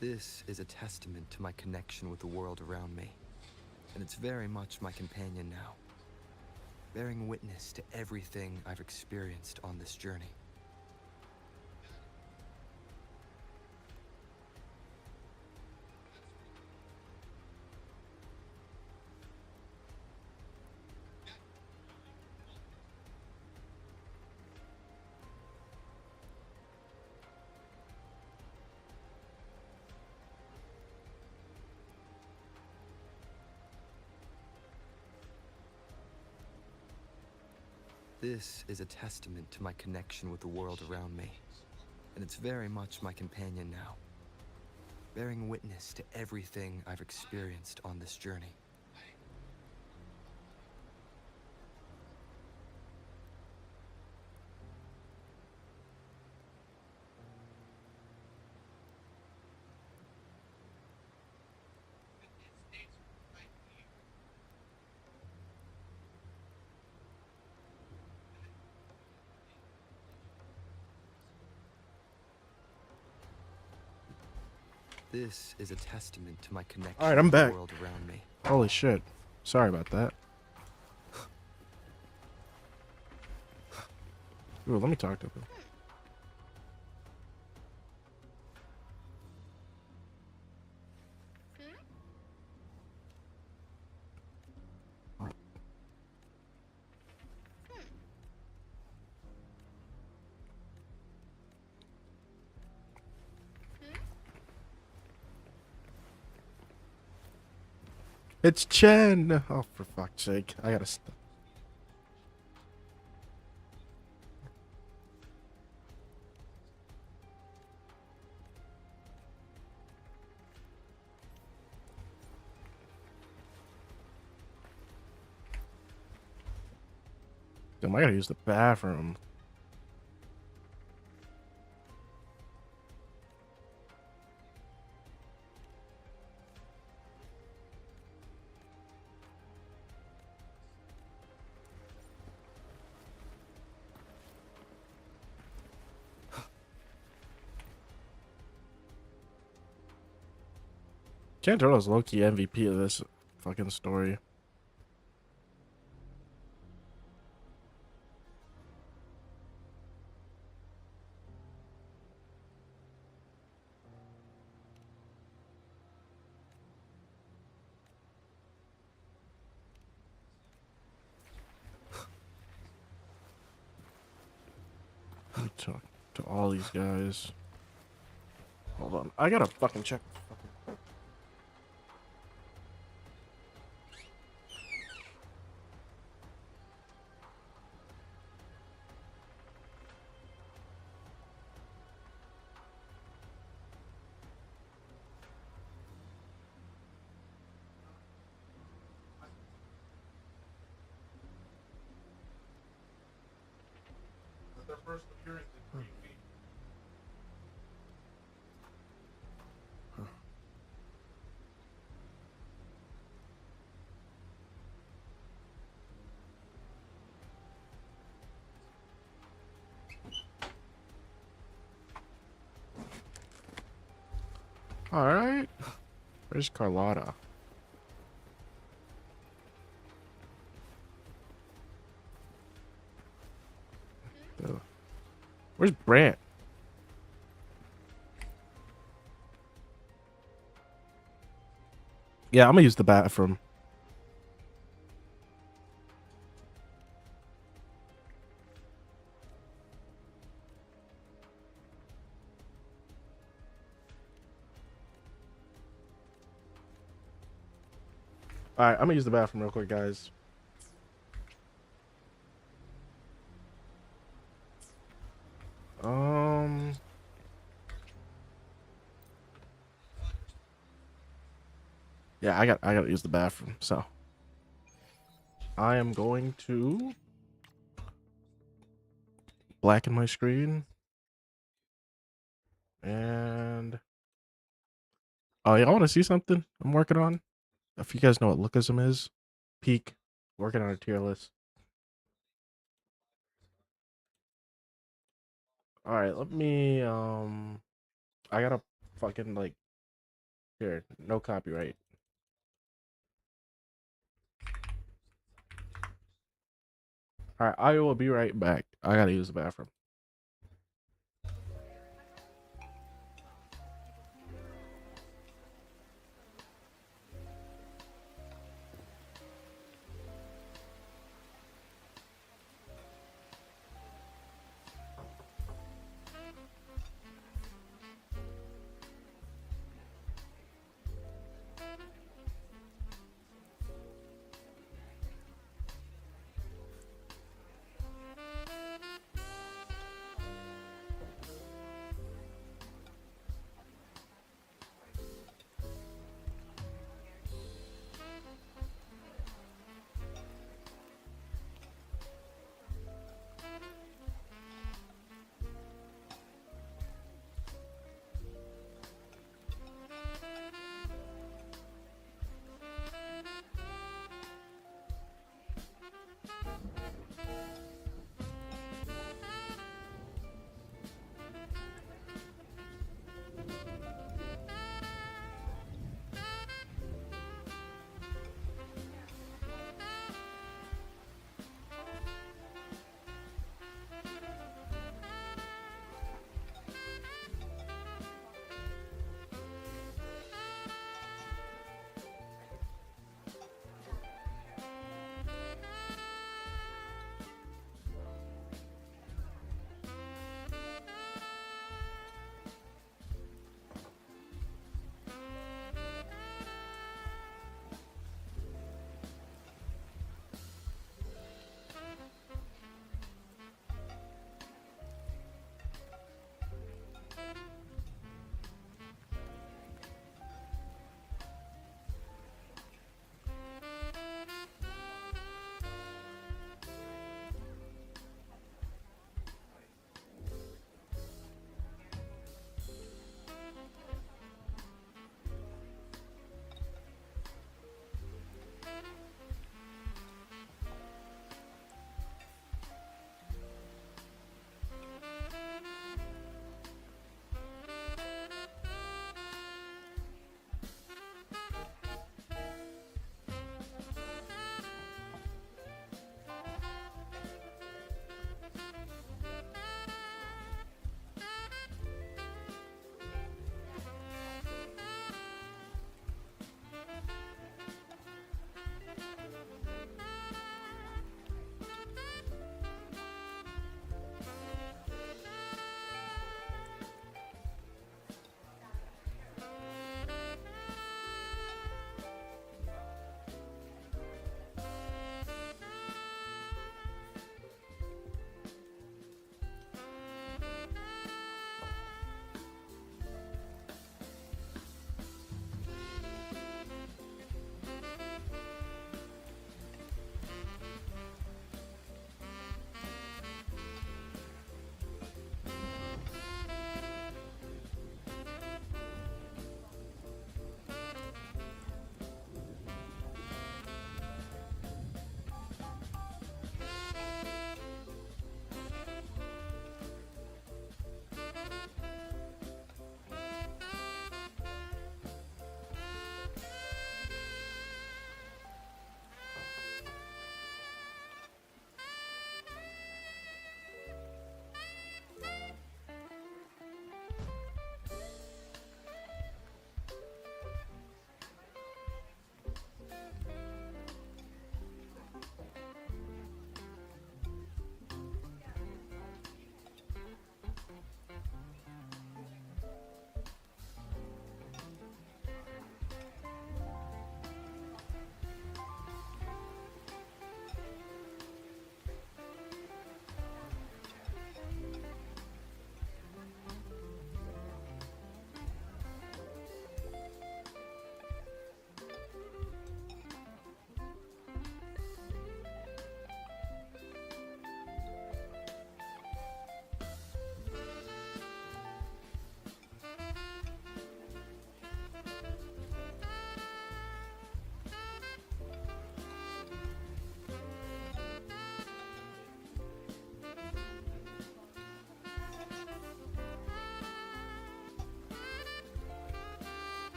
This is a testament to my connection with the world around me, and it's very much my companion now, bearing witness to everything I've experienced on this journey. This is a testament to my connection with the world around me, and it's very much my companion now, bearing witness to everything I've experienced on this journey. This is a testament to my connection All right, I'm with the back. world around me. Holy shit. Sorry about that. Ooh, let me talk to him. It's Chen! Oh, for fuck's sake. I gotta stop. Damn, I gotta use the bathroom. Cantoro's low-key MVP of this fucking story. Let me talk to all these guys. Hold on. I gotta fucking check. Their first appearance in 3 weeks. Alright. Where's Carlotta? Where's Brant? Yeah, I'm gonna use the bathroom. Alright, I'm gonna use the bathroom real quick, guys. Yeah, I gotta use the bathroom, so I am going to blacken my screen. And oh yeah, I wanna see something I'm working on. If you guys know what lookism is, peak, working on a tier list. Alright, let me I gotta fucking like here, no copyright. Alright, I will be right back. I gotta use the bathroom.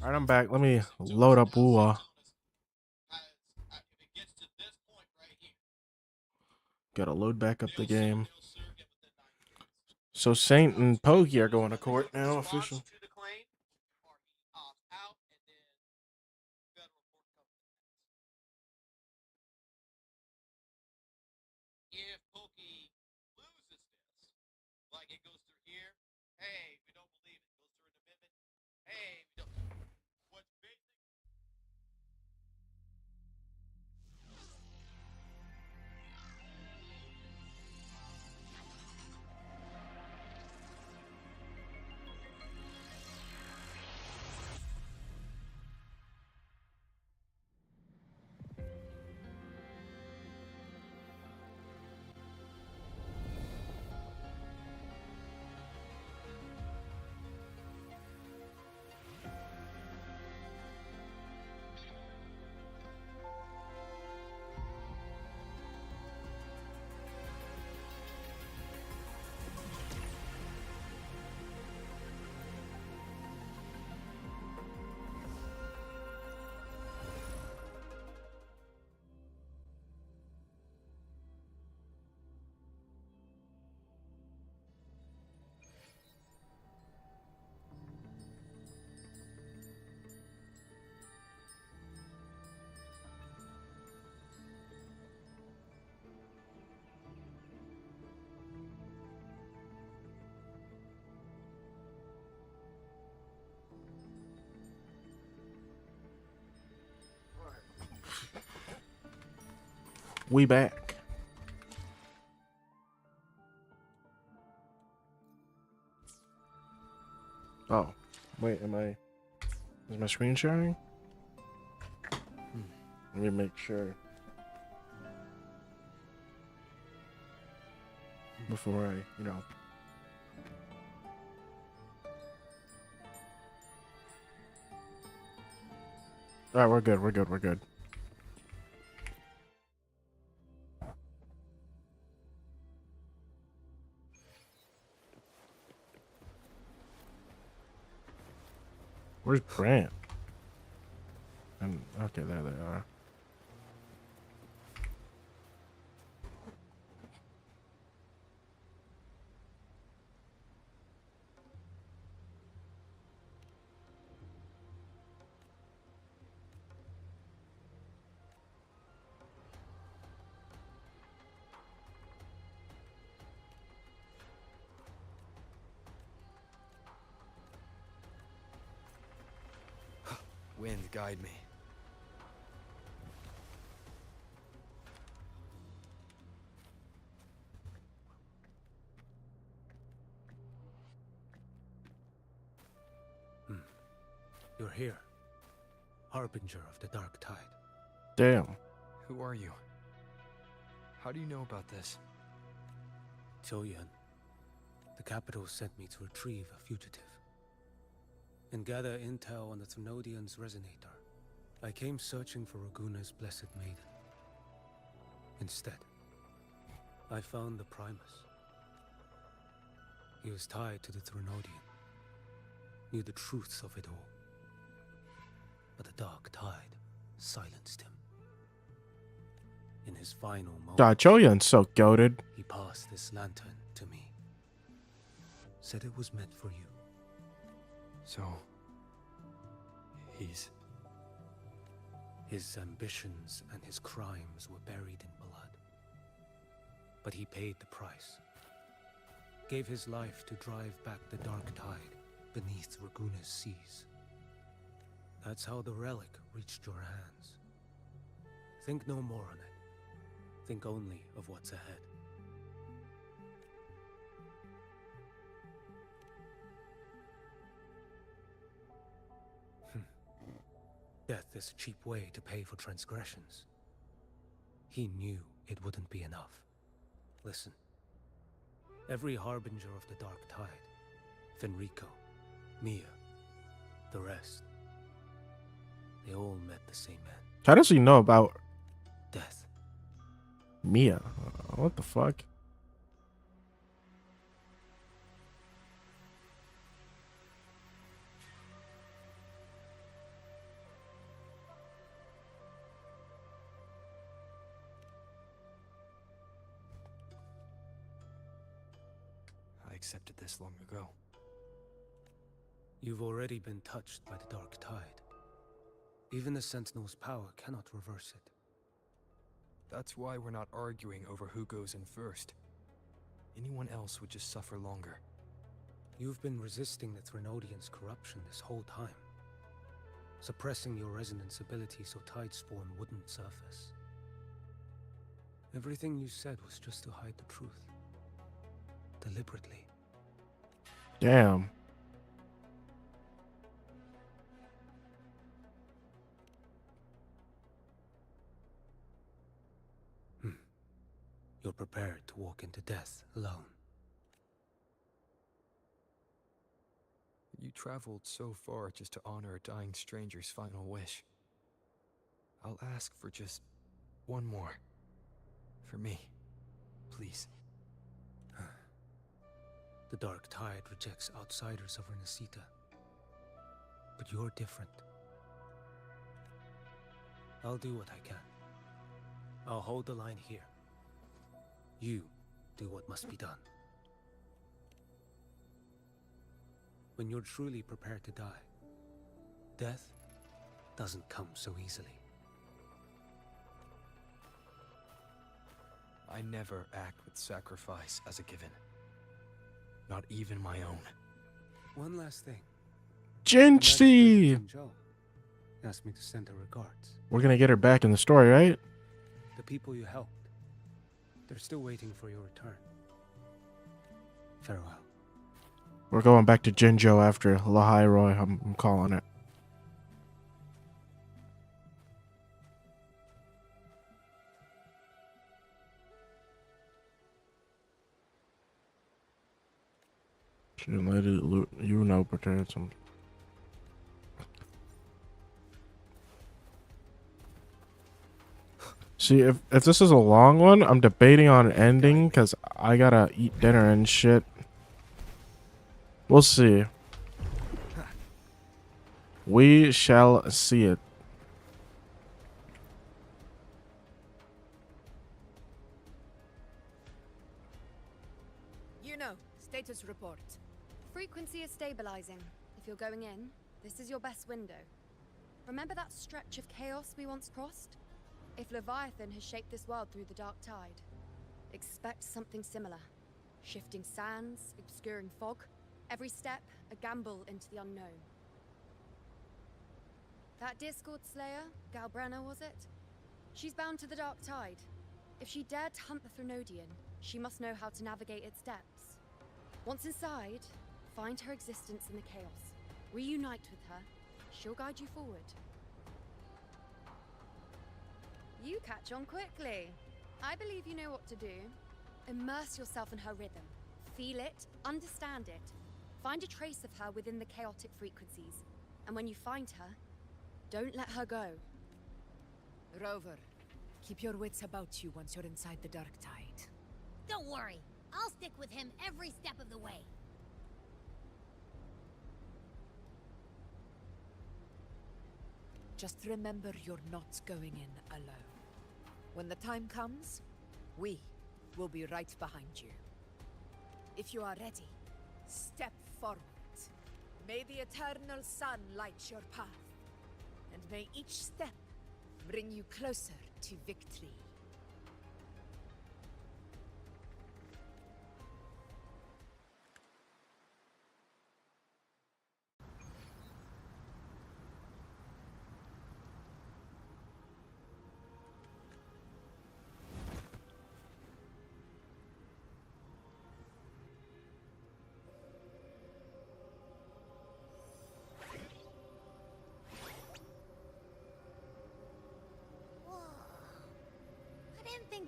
Alright, I'm back. Let me load up Wua. Gotta load back up the game. So Saint and Pokey are going to court now, official. If Pokey loses this, like it goes through here, hey, we don't believe it. Goes through an amendment, hey, we don't. What's basic? We back. Oh, wait, is my screen sharing? Let me make sure. Before I, Alright, we're good. Where's Brant? And okay, there they are. Wind, guide me. You're here. Harbinger of the Dark Tide. Damn. Who are you? How do you know about this? Choyan. The capital sent me to retrieve a fugitive and gather intel on the Thrunodian's resonator. I came searching for Raguna's blessed maiden. Instead, I found the Primus. He was tied to the Thrunodian, knew the truths of it all. But the Dark Tide silenced him. In his final moment, God, Choyan's so goated. he passed this lantern to me. Said it was meant for you. So, his ambitions and his crimes were buried in blood. But he paid the price. Gave his life to drive back the Dark Tide beneath Raguna's seas. That's how the relic reached your hands. Think no more on it. Think only of what's ahead. Death is a cheap way to pay for transgressions. He knew it wouldn't be enough. Listen. Every harbinger of the Dark Tide, Fenrico, Mia, the rest, they all met the same end. How does he know about death? Mia? What the fuck? accepted this long ago. You've already been touched by the Dark Tide. Even the Sentinel's power cannot reverse it. That's why we're not arguing over who goes in first. Anyone else would just suffer longer. You've been resisting the Threnodians' corruption this whole time, suppressing your resonance ability so Tidespawn wouldn't surface. Everything you said was just to hide the truth. Deliberately. Damn. You're prepared to walk into death alone. You traveled so far just to honor a dying stranger's final wish. I'll ask for just one more. For me. Please. The Dark Tide rejects outsiders of Rinascita. But you're different. I'll do what I can. I'll hold the line here. You do what must be done. When you're truly prepared to die, death doesn't come so easily. I never act with sacrifice as a given. Not even my own. One last thing. Jinxie! Joe asked me to send her regards. We're gonna get her back in the story, right? The people you helped. They're still waiting for your return. Farewell. We're going back to Jinzhou after Lahairoi. I'm calling it. You know, pretend some. See, if this is a long one, I'm debating on ending because I gotta eat dinner and shit. We'll see. We shall see it. You know, status report. Frequency is stabilizing. If you're going in, this is your best window. Remember that stretch of chaos we once crossed? If Leviathan has shaped this world through the Dark Tide, expect something similar. Shifting sands, obscuring fog, every step a gamble into the unknown. That Discord Slayer, Galbrenna was it? She's bound to the Dark Tide. If she dared to hunt the Threnodian, she must know how to navigate its depths. Once inside, find her existence in the chaos. Reunite with her. She'll guide you forward. You catch on quickly. I believe you know what to do. Immerse yourself in her rhythm. Feel it, understand it. Find a trace of her within the chaotic frequencies. And when you find her, don't let her go. Rover, keep your wits about you once you're inside the Dark Tide. Don't worry. I'll stick with him every step of the way. Just remember you're not going in alone. When the time comes, we will be right behind you. If you are ready, step forward. May the eternal sun light your path, and may each step bring you closer to victory.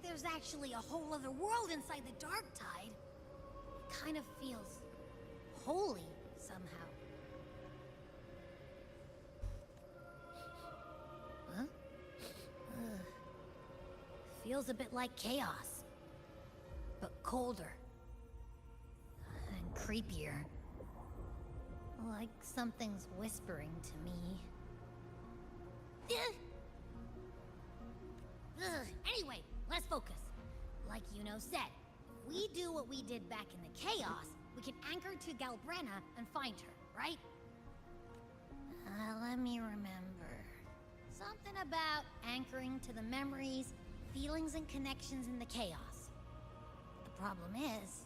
There's actually a whole other world inside the Dark Tide. Kind of feels holy somehow. Huh? Feels a bit like chaos, but colder and creepier. Like something's whispering to me. Anyway, let's focus. Like Yuno said, if we do what we did back in the chaos, we can anchor to Galbrenna and find her, right? Let me remember. Something about anchoring to the memories, feelings, and connections in the chaos. The problem is...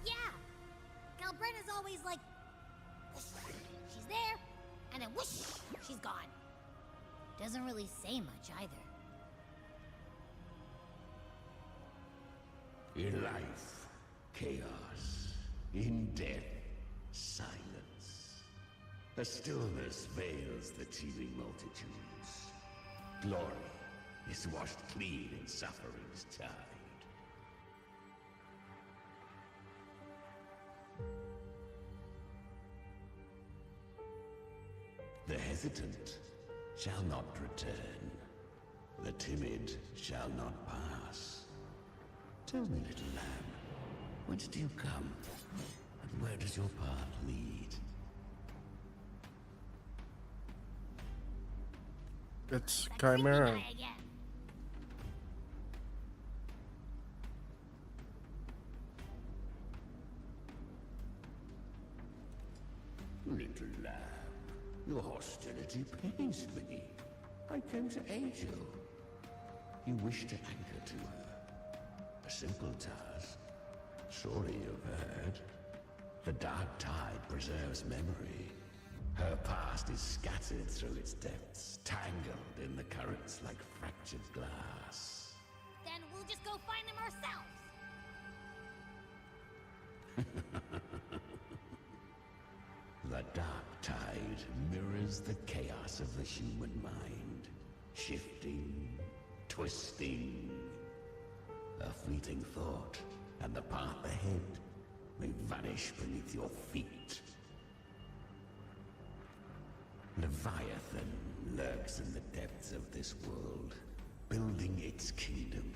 yeah! Galbrenna's always like... whoosh, she's there, and then whoosh, she's gone. Doesn't really say much either. In life, chaos. In death, silence. A stillness veils the teeming multitudes. Glory is washed clean in suffering's tide. The hesitant shall not return. The timid shall not pass. Tell me, little lamb, whence do you come? And where does your path lead? It's Chimera. Little lamb, your hostility pains me. I came to aid you. You wish to anchor to her. A simple task. Surely you've heard. The dark tide preserves memory. Her past is scattered through its depths, tangled in the currents like fractured glass. Then we'll just go find them ourselves. The dark tide mirrors the chaos of the human mind. Shifting, twisting. A fleeting thought, and the path ahead may vanish beneath your feet. Leviathan lurks in the depths of this world, building its kingdom,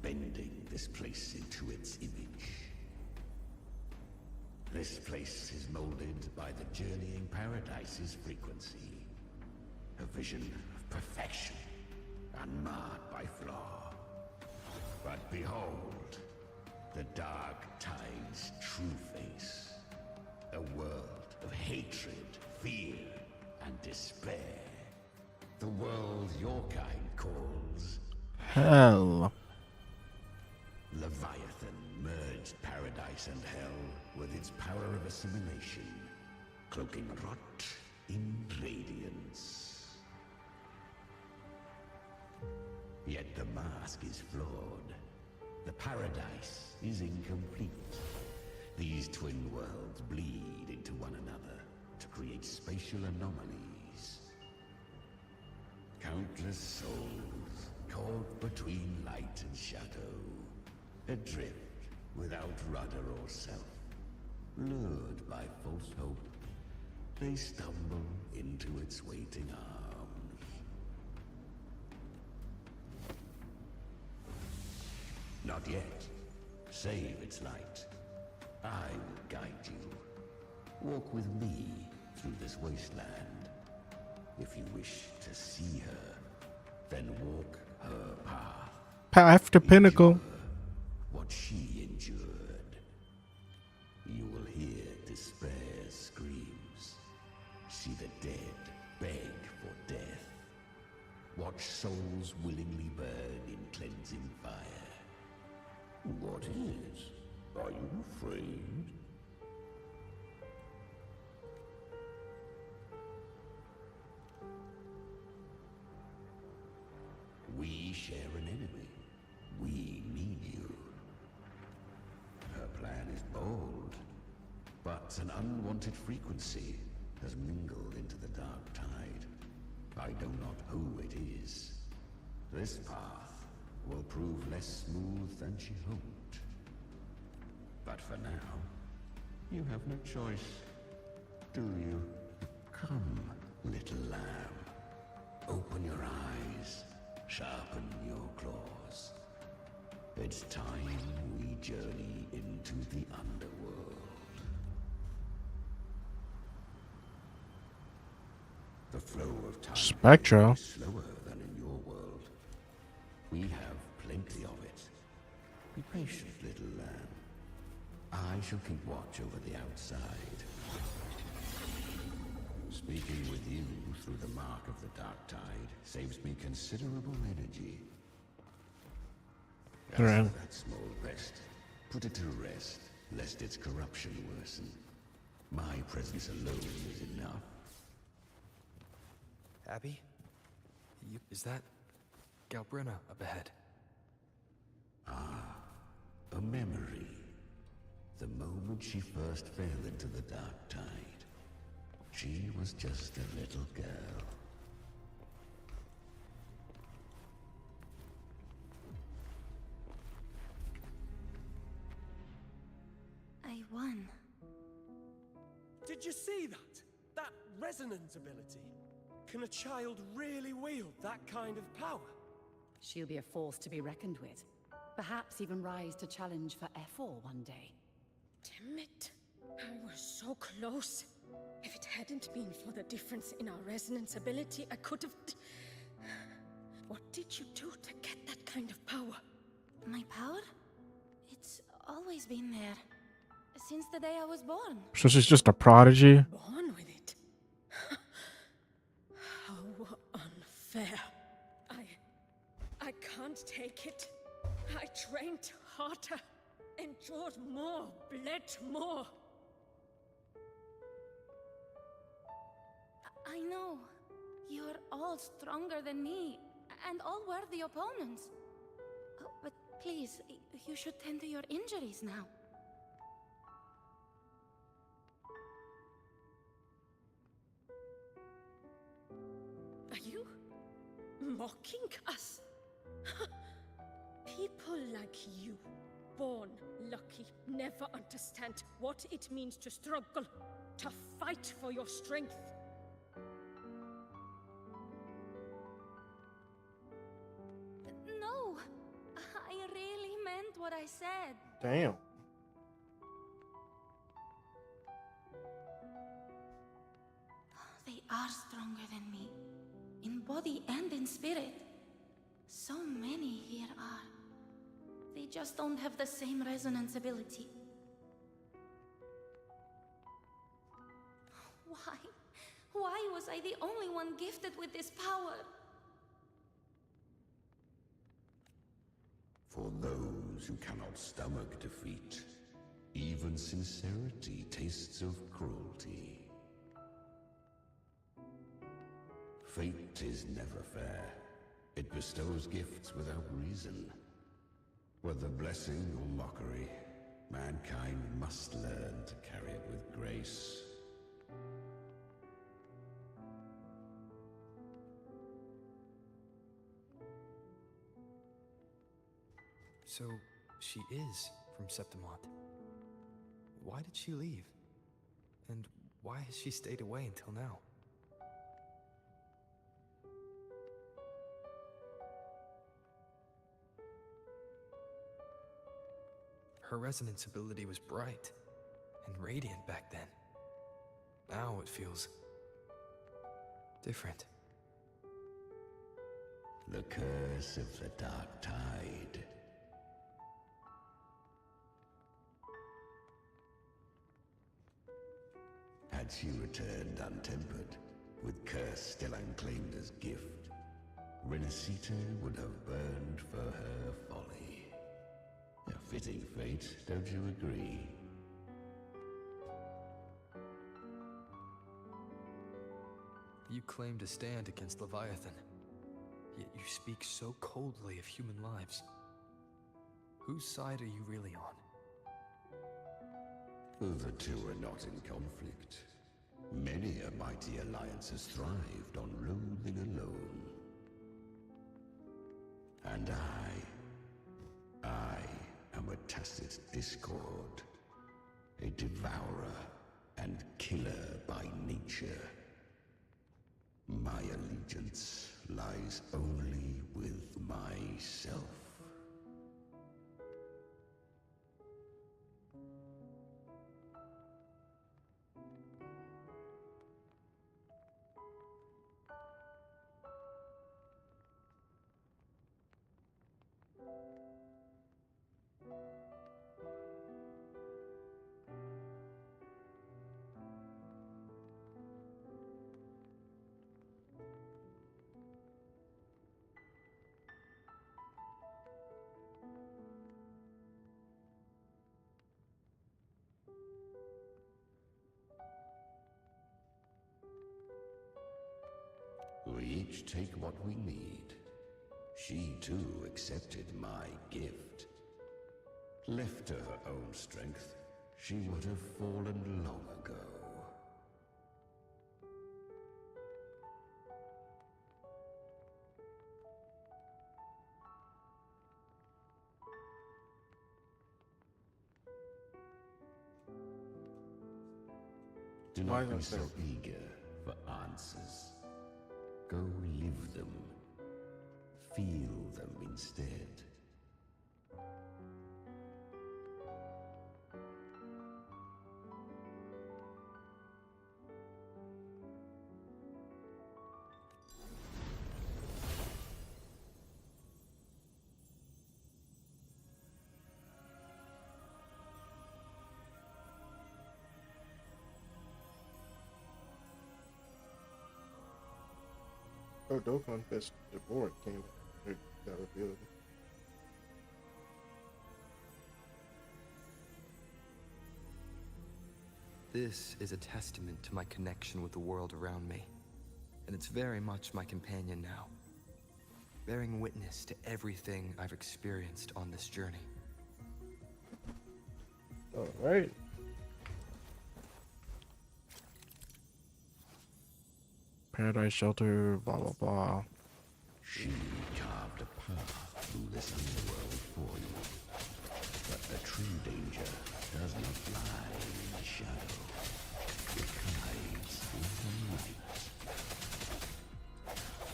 bending this place into its image. This place is molded by the journeying paradise's frequency. A vision of perfection, unmarred by flaw. But behold, the dark tide's true face. A world of hatred, fear, and despair. The world your kind calls... hell. Leviathan merged paradise and hell with its power of assimilation, cloaking rot in radiance. Yet the mask is flawed. The paradise is incomplete. These twin worlds bleed into one another to create spatial anomalies. Countless souls caught between light and shadow, adrift without rudder or self, lured by false hope, they stumble into its waiting arms. Not yet. Save its light. I will guide you. Walk with me through this wasteland. If you wish to see her, then walk her path. Path to Pinnacle. Endure what she endured. You will hear despair's screams. See the dead beg for death. Watch souls willingly burn in cleansing fire. What is? Are you afraid? We share an enemy. We need you. Her plan is bold, but an unwanted frequency has mingled into the dark tide. I know not who it is. This path will prove less smooth than she hoped. But for now, you have no choice, do you? Come, little lamb. Open your eyes, sharpen your claws. It's time we journey into the underworld. The flow of time Spectra. is slower than in your world. We have plenty of it. Be patient, little lamb. I shall keep watch over the outside. Speaking with you through the mark of the dark tide saves me considerable energy. As for Right. that small pest, put it to rest, lest its corruption worsen. My presence alone is enough. Abby? Is that Galbrenna up ahead? Ah, a memory. The moment she first fell into the dark tide. She was just a little girl. I won. Did you see that? That resonance ability? Can a child really wield that kind of power? She'll be a force to be reckoned with. Perhaps even rise to challenge for F4 one day. Damn it. I was so close. If it hadn't been for the difference in our resonance ability, I could have... What did you do to get that kind of power? My power? It's always been there. Since the day I was born. So she's just a prodigy. Born with it? How unfair. I can't take it. I trained harder, endured more, bled more. I know. You're all stronger than me, and all worthy opponents. Oh, but please, you should tend to your injuries now. Are you mocking us? People like you, born lucky, never understand what it means to struggle, to fight for your strength. No, I really meant what I said. Damn. They are stronger than me, in body and in spirit. So many here are. They just don't have the same resonance ability. Why? Why was I the only one gifted with this power? For those who cannot stomach defeat, even sincerity tastes of cruelty. Fate is never fair. It bestows gifts without reason. Whether blessing or mockery, mankind must learn to carry it with grace. So, she is from Septimont. Why did she leave? And why has she stayed away until now? Her resonance ability was bright and radiant back then. Now it feels different. The curse of the dark tide. Had she returned untempered, with curse still unclaimed as gift, Rinascita would have burned for her folly. A fitting fate, don't you agree? You claim to stand against Leviathan, yet you speak so coldly of human lives. Whose side are you really on? The two are not in conflict. Many a mighty alliance has thrived on loathing alone. And I am a tacit discord, a devourer and killer by nature. My allegiance lies only with myself. each take what we need. She too accepted my gift. Left to her own strength, she would have fallen long ago. Do not be so eager for answers. Go live them. Feel them instead. Oh, Dokkan Fest the board came got revealed. This is a testament to my connection with the world around me, and it's very much my companion now, bearing witness to everything I've experienced on this journey. All right. Paradise Shelter, blah blah blah. She carved a path through this underworld for you. But the true danger does not lie in the shadow. It hides in the light.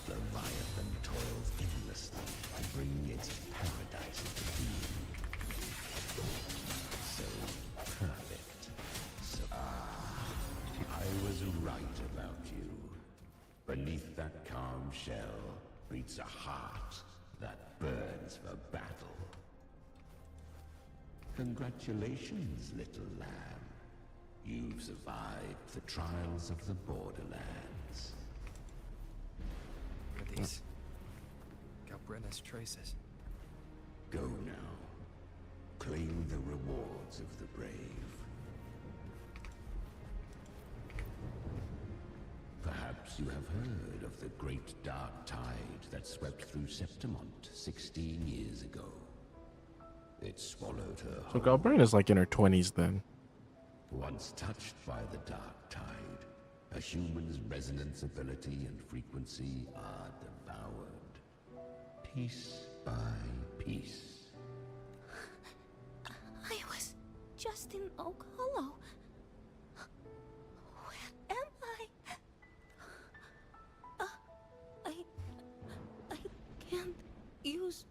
Leviathan toils endlessly to bring its paradise into being. So perfect. So I was right about you. Beneath that calm shell beats a heart that burns for battle. Congratulations, little lamb. You've survived the trials of the borderlands. Are these Galbrenna's traces? Go now. Claim the rewards of the brave. Perhaps you have heard of the great dark tide that swept through Septimont 16 years ago. It swallowed her So whole. Galbrenna's like in her 20s then. Once touched by the dark tide, a human's resonance ability and frequency are devoured, piece by piece. I was just in Oak Hollow. Where am I? I can't use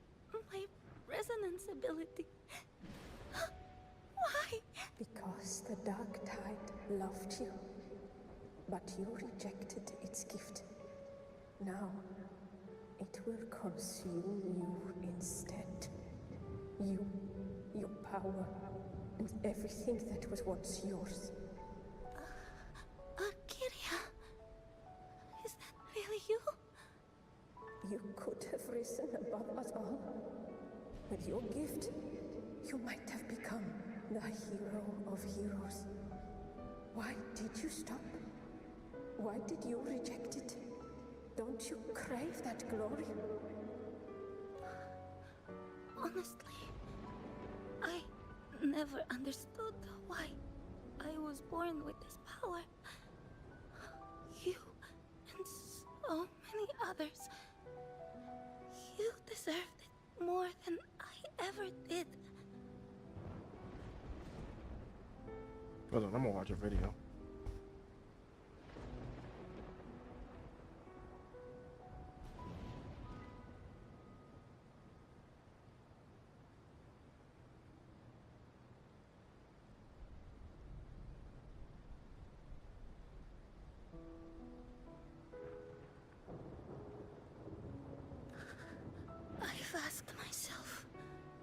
my resonance ability. Why? Because the dark tide loved you, but you rejected its gift. Now, it will consume you instead. You, your power, and everything that was once yours. Kiria, is that really you? You could have risen above us all. With your gift, you might have become the hero of heroes. Why did you stop? Why did you reject it? Don't you crave that glory? Honestly, I never understood why I was born with this power. You and so many others. You deserved it more than I ever did. Hold on, I'm gonna watch a video. I've asked myself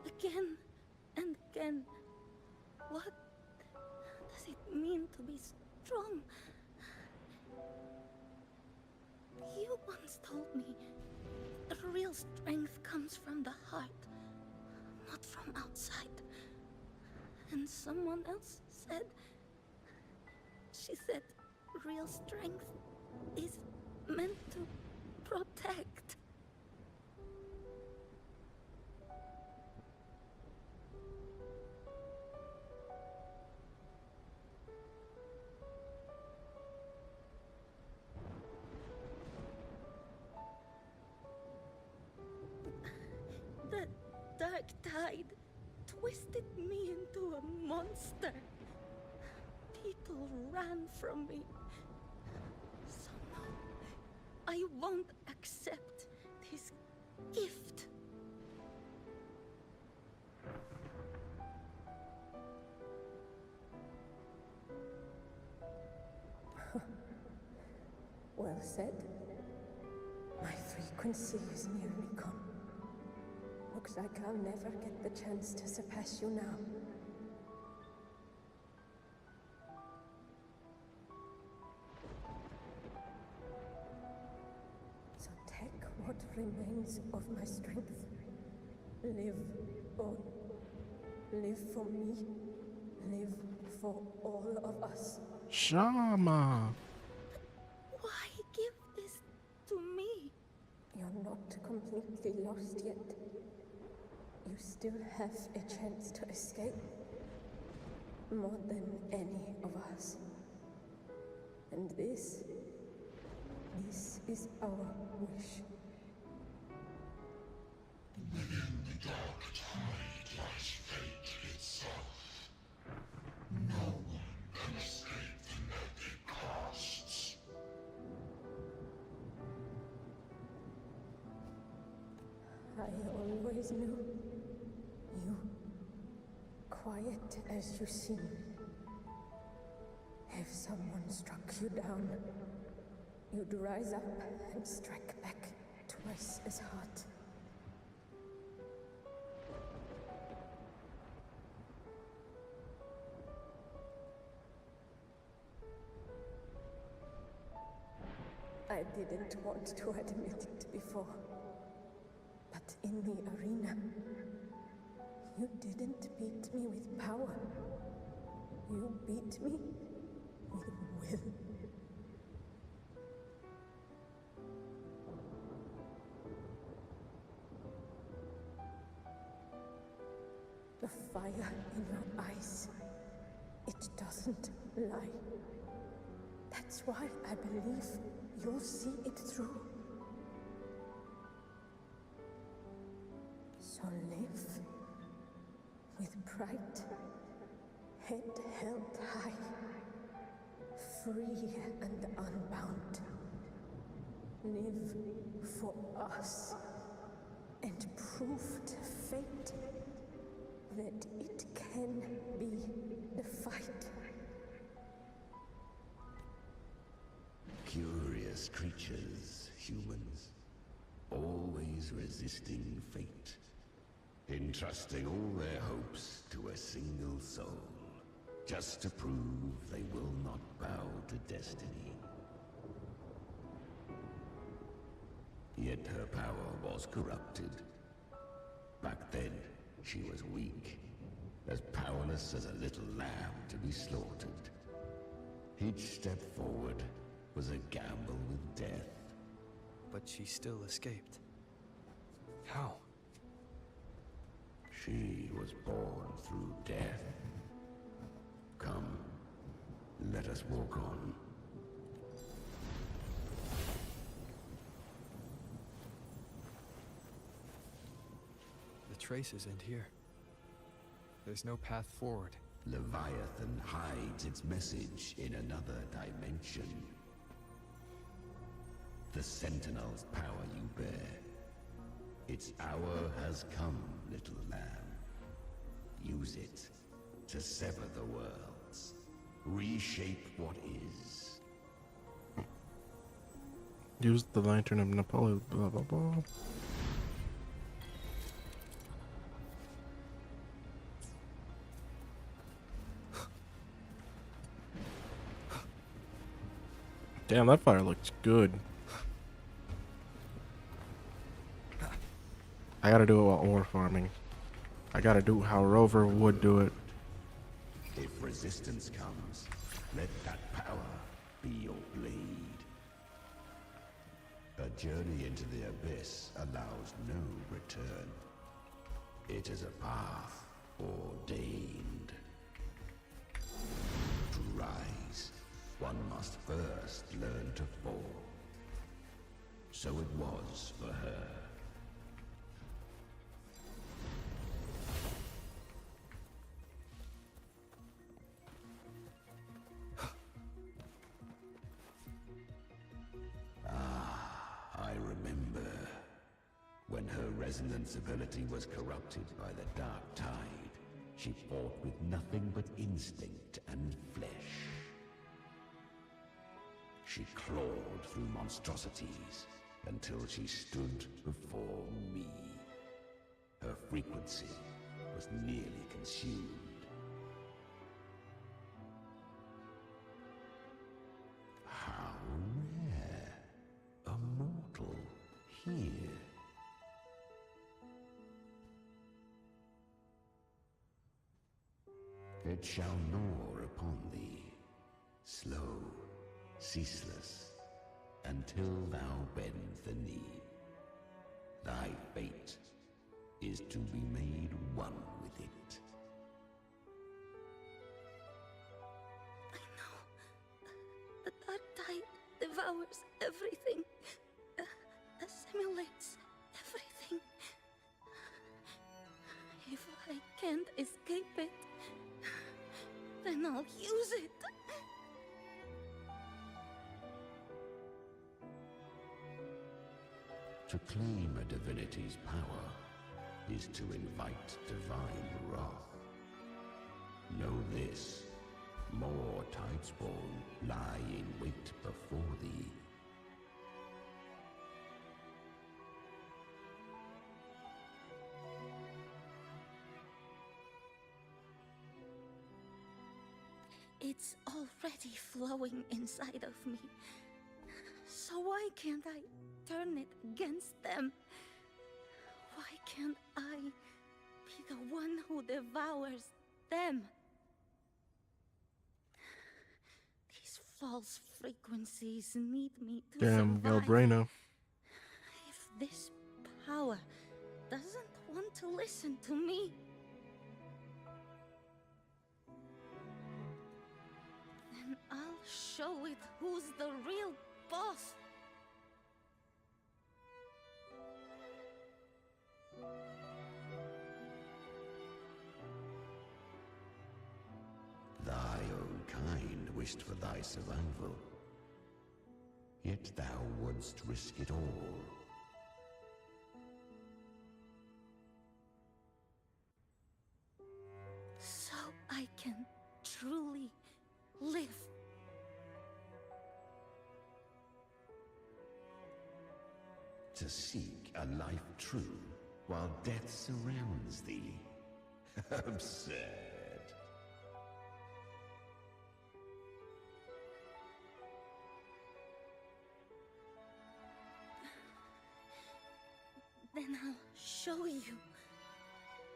again and again, what does it mean to be strong? You once told me the real strength comes from the heart, not from outside. And someone else said, she said, real strength is meant to protect. protect. The dark tide twisted me into a monster. People ran from me. So no, I won't accept this gift. Well said. My frequency is nearly gone. Looks like I'll never get the chance to surpass you now. So take what remains of my strength. Live on. Live for me. Live for all of us. Shama. Why give this to me? You're not completely lost yet. You still have a chance to escape. More than any of us. And this is our wish. Within the dark tide lies fate itself. No one can escape the net it casts. I always knew you, quiet as you seem. If someone struck you down, you'd rise up and strike back twice as hard. I didn't want to admit it before, but in the arena, you didn't beat me with power. You beat me with will. The fire in your eyes, it doesn't lie. That's why I believe you'll see it through. So live with pride, head held high, free and unbound. Live for us and prove to fate that it can be the fight. Curious creatures, humans, always resisting fate, entrusting all their hopes to a single soul, just to prove they will not bow to destiny. Yet her power was corrupted. Back then, she was weak, as powerless as a little lamb to be slaughtered. Each step forward was a gamble with death. But she still escaped. How? She was born through death. Come, let us walk on. The traces end here. There's no path forward. Leviathan hides its message in another dimension. The Sentinel's power you bear. Its hour has come, little lamb. Use it to sever the worlds. Reshape what is. Use the lantern of Napoleon, blah blah blah. Damn, that fire looks good. I gotta do it while ore farming. I gotta do how Rover would do it. If resistance comes, let that power be your blade. A journey into the abyss allows no return. It is a path ordained. To rise, one must first learn to fall. So it was for her. I remember when her resonance ability was corrupted by the dark tide. She fought with nothing but instinct and flesh. She clawed through monstrosities until she stood before me. Her frequency was nearly consumed. How rare! A mortal here. It shall gnaw upon thee, slow, ceaseless, until thou bend the knee. Thy fate is to be made one with it. The dark tide devours everything, assimilates everything. If I can't escape it, then I'll use it. To claim a divinity's power is to invite divine wrath. Know this, more Tidespawn lie in wait before thee. It's already flowing inside of me. So why can't I turn it against them? Why can't I be the one who devours them? These false frequencies need me to Damn, survive. Galbraino. If this power doesn't want to listen to me, then I'll show it who's the real boss. Thy own kind wished for thy survival, yet thou wouldst risk it all. So I can truly live. To seek a life true while death surrounds thee. Absurd. Then I'll show you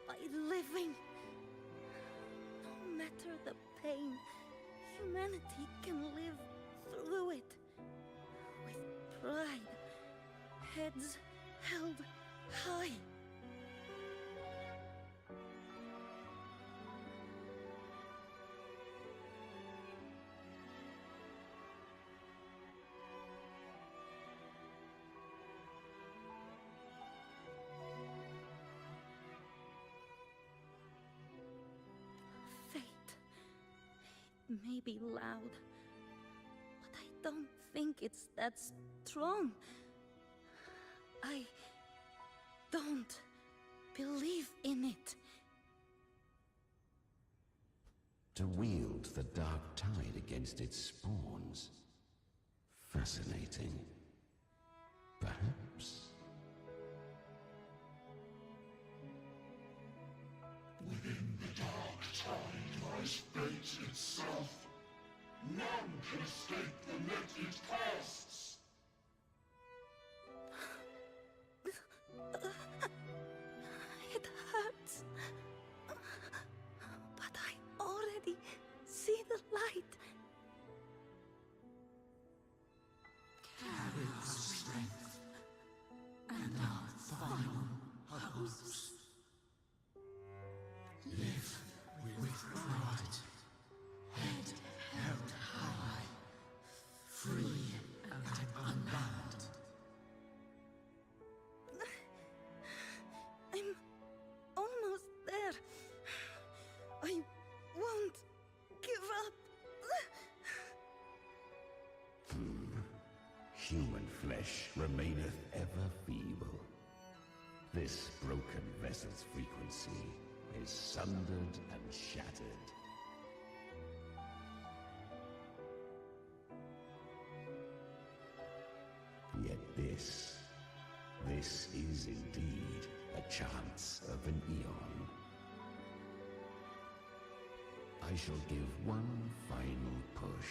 by living. No matter the pain, humanity can live through it with pride, heads held high. Fate, it may be loud, but I don't think it's that strong. I don't believe in it. To wield the dark tide against its spawns. Fascinating. Perhaps. Within the dark tide lies fate itself. None can escape the net it casts. It hurts. But I already see the light. Carry the strength. human flesh remaineth ever feeble. This broken vessel's frequency is sundered and shattered. Yet this is indeed a chance of an eon. I shall give one final push.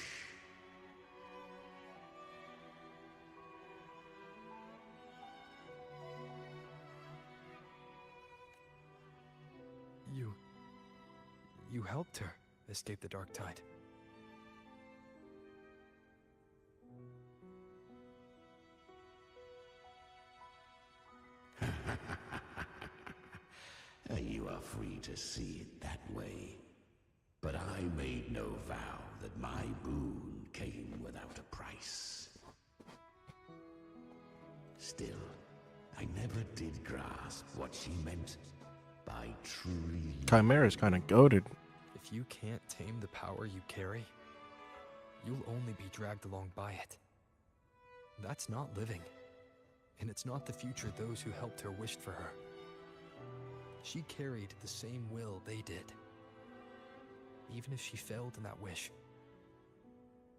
You helped her escape the dark tide. You are free to see it that way. But I made no vow that my boon came without a price. Still, I never did grasp what she meant by truly... Chimera's kind of goated. If you can't tame the power you carry, you'll only be dragged along by it. That's not living. And it's not the future those who helped her wished for her. She carried the same will they did. Even if she failed in that wish,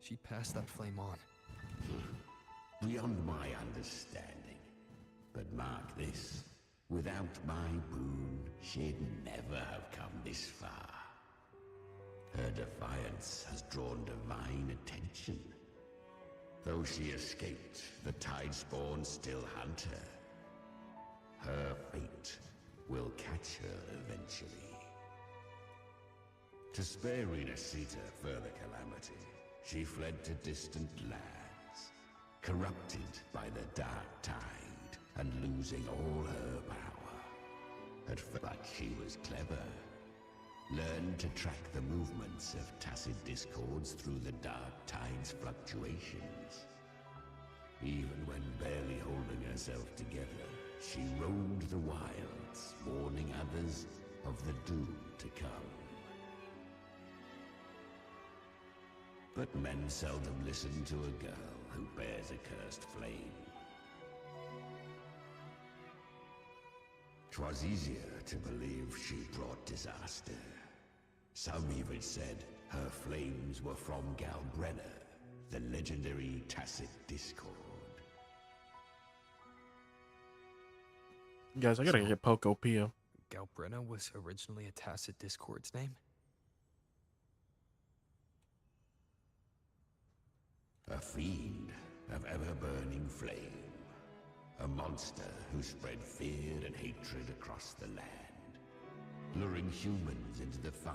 she passed that flame on. Beyond my understanding. But mark this, without my boon, she'd never have come this far. Her defiance has drawn divine attention. Though she escaped, the Tidespawn still hunt her. Her fate will catch her eventually. To spare Rinascita further calamity, she fled to distant lands, corrupted by the dark tide and losing all her power. But she was clever. Learned to track the movements of tacit discords through the dark tide's fluctuations. Even when barely holding herself together, she roamed the wilds, warning others of the doom to come. But men seldom listen to a girl who bears a cursed flame. 'Twas easier to believe she brought disaster. Some even said her flames were from Galbrenna, the legendary tacit discord. Guys, I gotta get Poco Pia. Galbrenna was originally a tacit discord's name? A fiend of ever-burning flame. A monster who spread fear and hatred across the land, luring humans into the fire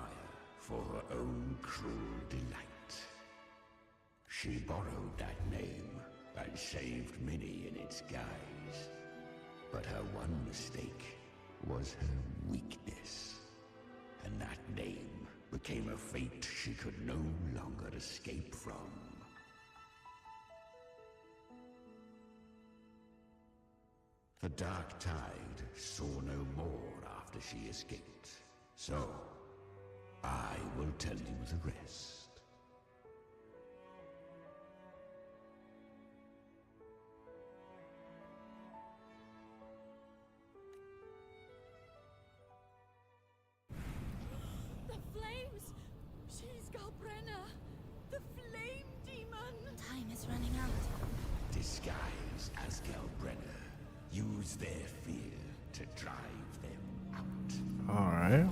for her own cruel delight. She borrowed that name and saved many in its guise. But her one mistake was her weakness. And that name became a fate she could no longer escape from. The dark tide saw no more after she escaped. So, I will tell you the rest. The flames! She's Galbrenna! The flame demon! Time is running out. Disguised as Galbrenna. Use their fear to drive them out. Alright.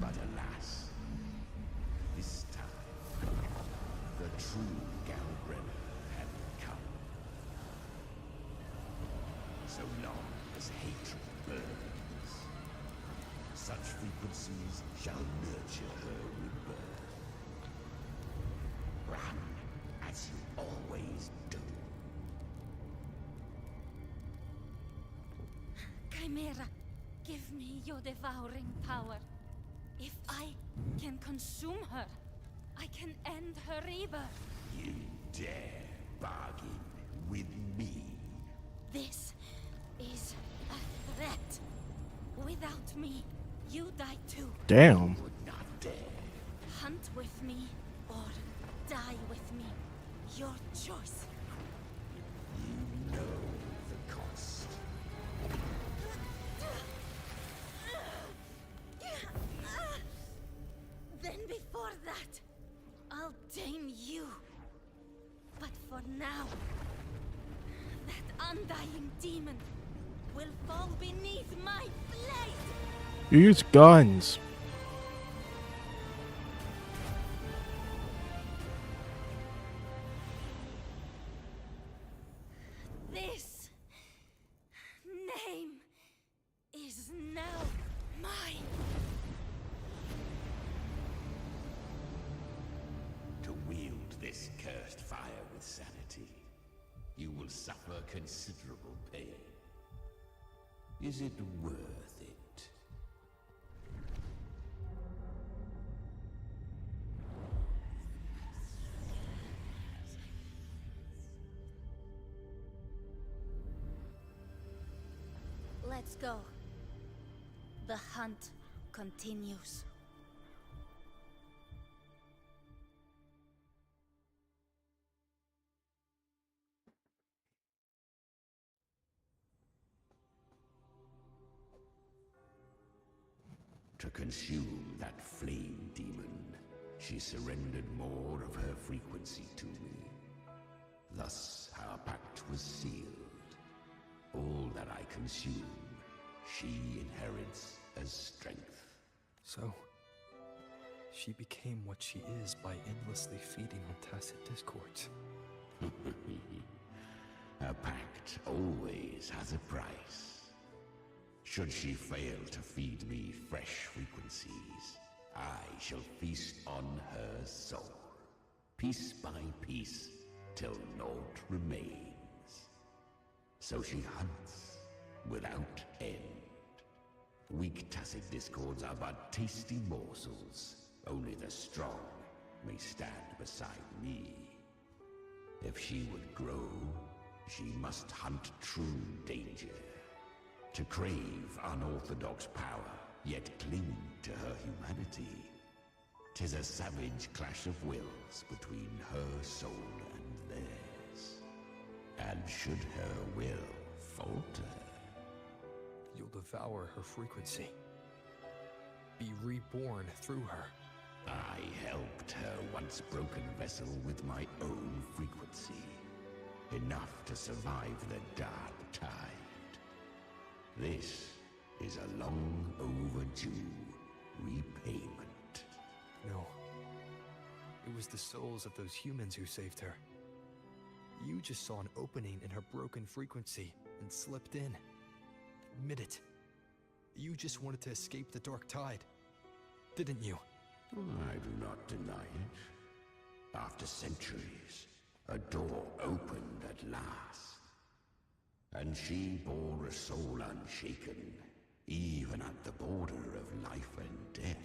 But alas, this time, the true Galbrenna had come. So long as hatred burns, such frequencies shall nurture her with birth. Run, as you always do. Chimera, give me your devouring power. If I can consume her, I can end her rebirth. You dare bargain with me? This is a threat. Without me, you die too. Damn. Would not dare. Hunt with me or die with me. Your choice. You know the cost. Then before that, I'll tame you. But for now, that undying demon will fall beneath my blade. Use guns. This name is now mine. To wield this cursed fire with sanity, you will suffer considerable pain. Is it worth it? Let's go. The hunt continues. To consume that flame demon, she surrendered more of her frequency to me. Thus, our pact was sealed. All that I consume, she inherits as strength. So, she became what she is by endlessly feeding on tacit discords. A pact always has a price. Should she fail to feed me fresh frequencies, I shall feast on her soul, piece by piece, till naught remains. So she hunts without end. Weak tacit discords are but tasty morsels. Only the strong may stand beside me. If she would grow, she must hunt true danger. To crave unorthodox power, yet cling to her humanity. 'Tis a savage clash of wills between her soul and theirs. And should her will falter, You'll devour her frequency. Be reborn through her. I helped her once broken vessel with my own frequency. Enough to survive the dark tide. This is a long overdue repayment. No. It was the souls of those humans who saved her. You just saw an opening in her broken frequency and slipped in. Admit it. You just wanted to escape the dark tide, didn't you? I do not deny it. After centuries, a door opened at last. And she bore a soul unshaken, even at the border of life and death.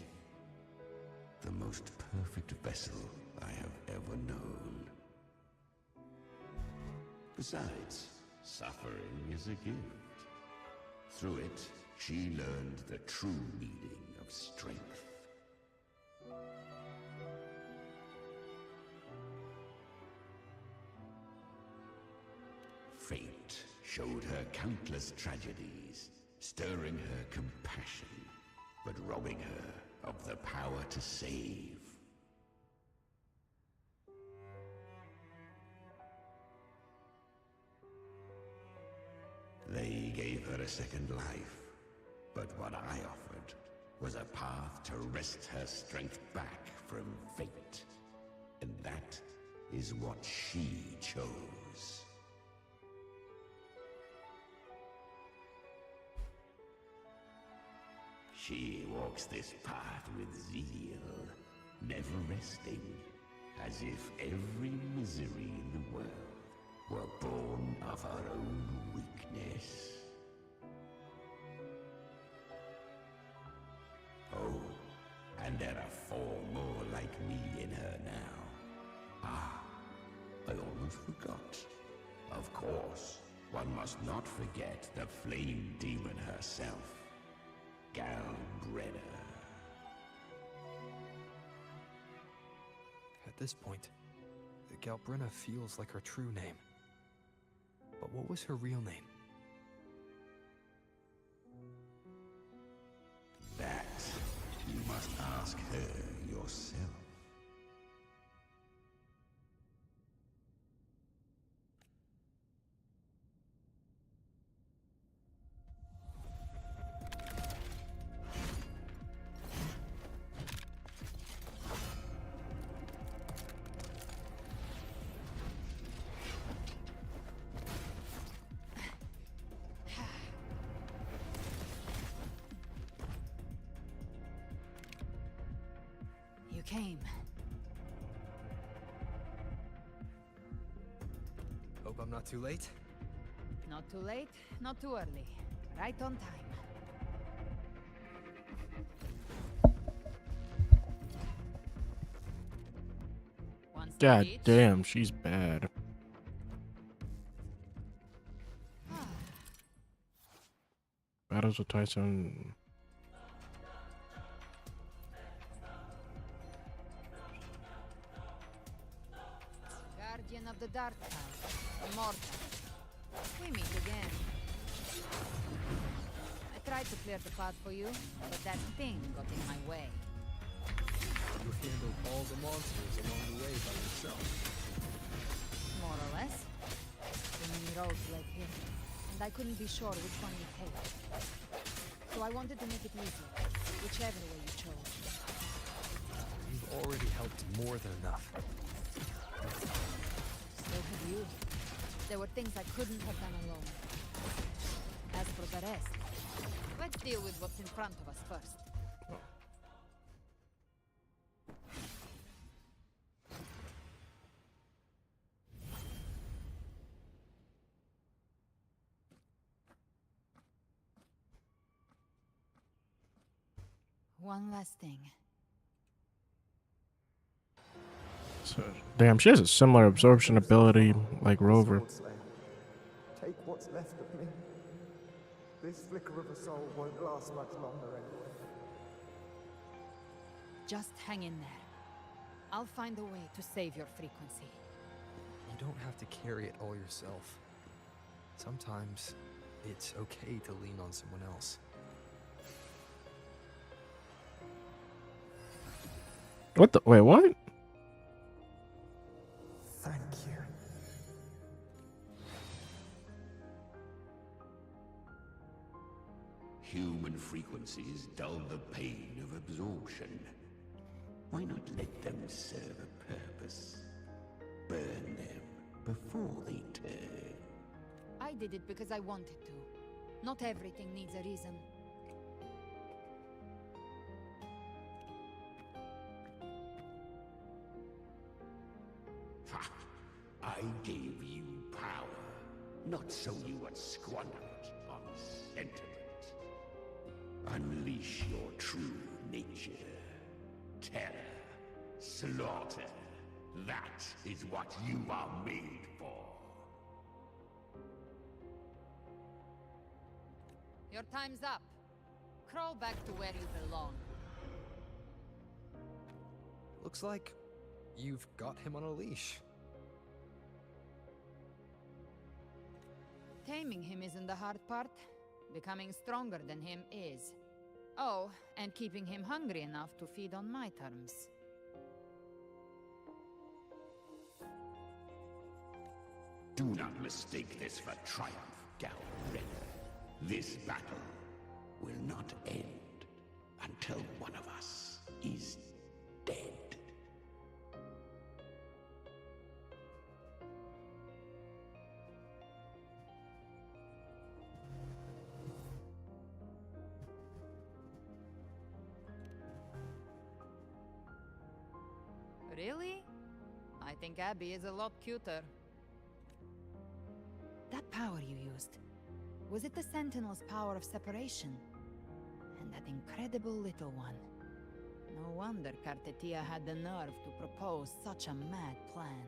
The most perfect vessel I have ever known. Besides, suffering is a gift. Through it, she learned the true meaning of strength. Fate showed her countless tragedies, stirring her compassion, but robbing her of the power to save. They gave her a second life, but what I offered was a path to wrest her strength back from fate. And that is what she chose. She walks this path with zeal, never resting, as if every misery in the world were born of her own weakness. Oh, and there are 4 more like me in her now. Ah, I almost forgot. Of course, one must not forget the flame demon herself. Galbrenna. At this point, Galbrenna feels like her true name. But what was her real name? That you must ask her yourself. You came. Hope I'm not too late. Not too late, not too early. Right on time. One step God each. damn, she's bad. Battles with Tyson. Guardian of the Dark Tower, Immortal. We meet again. I tried to clear the path for you, but that thing got in my way. You handled all the monsters along the way by yourself. More or less. Too many roads led here, and I couldn't be sure which one you'd take. So I wanted to make it easy, whichever way you chose. You've already helped more than enough. So have you. There were things I couldn't have done alone. As for the rest, let's deal with what's in front of us first. One last thing. So, damn, she has a similar absorption ability like Rover. Swordslayer, take what's left of me. This flicker of a soul won't last much longer anyway. Just hang in there. I'll find a way to save your frequency. You don't have to carry it all yourself. Sometimes it's okay to lean on someone else. What the? Wait, what? Thank you. Human frequencies dull the pain of absorption. Why not let them serve a purpose? Burn them before they turn. I did it because I wanted to. Not everything needs a reason. Ha! I gave you power, not so you would squander it on sentiment. Unleash your true nature. Terror, slaughter. That is what you are made for. Your time's up. Crawl back to where you belong. Looks like you've got him on a leash. Taming him isn't the hard part. Becoming stronger than him is. Oh, and keeping him hungry enough to feed on my terms. Do not mistake this for triumph, Galbrenner. This battle will not end until one of us is dead. Really? I think Abby is a lot cuter. That power you used, was it the Sentinel's power of separation? And that incredible little one. No wonder Cartetia had the nerve to propose such a mad plan.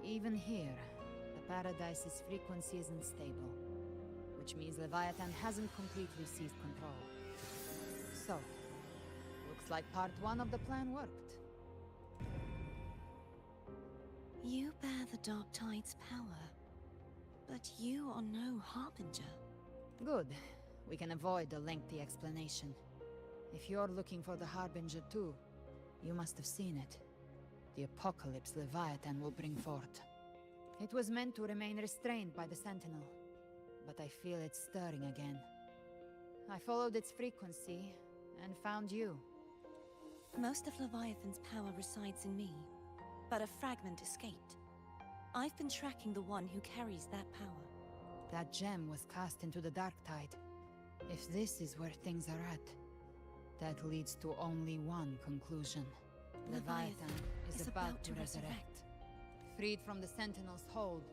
Even here, the Paradise's frequency isn't stable, which means Leviathan hasn't completely seized control. So, looks like part 1 of the plan worked. You bear the Dark Tide's power, but you are no Harbinger. Good. We can avoid a lengthy explanation. If you're looking for the Harbinger too, you must have seen it. The apocalypse Leviathan will bring forth. It was meant to remain restrained by the Sentinel, but I feel it stirring again. I followed its frequency and found you. Most of Leviathan's power resides in me, but a fragment escaped. I've been tracking the one who carries that power. That gem was cast into the Dark Tide. If this is where things are at, that leads to only one conclusion. Leviathan is about to resurrect. Freed from the Sentinel's hold,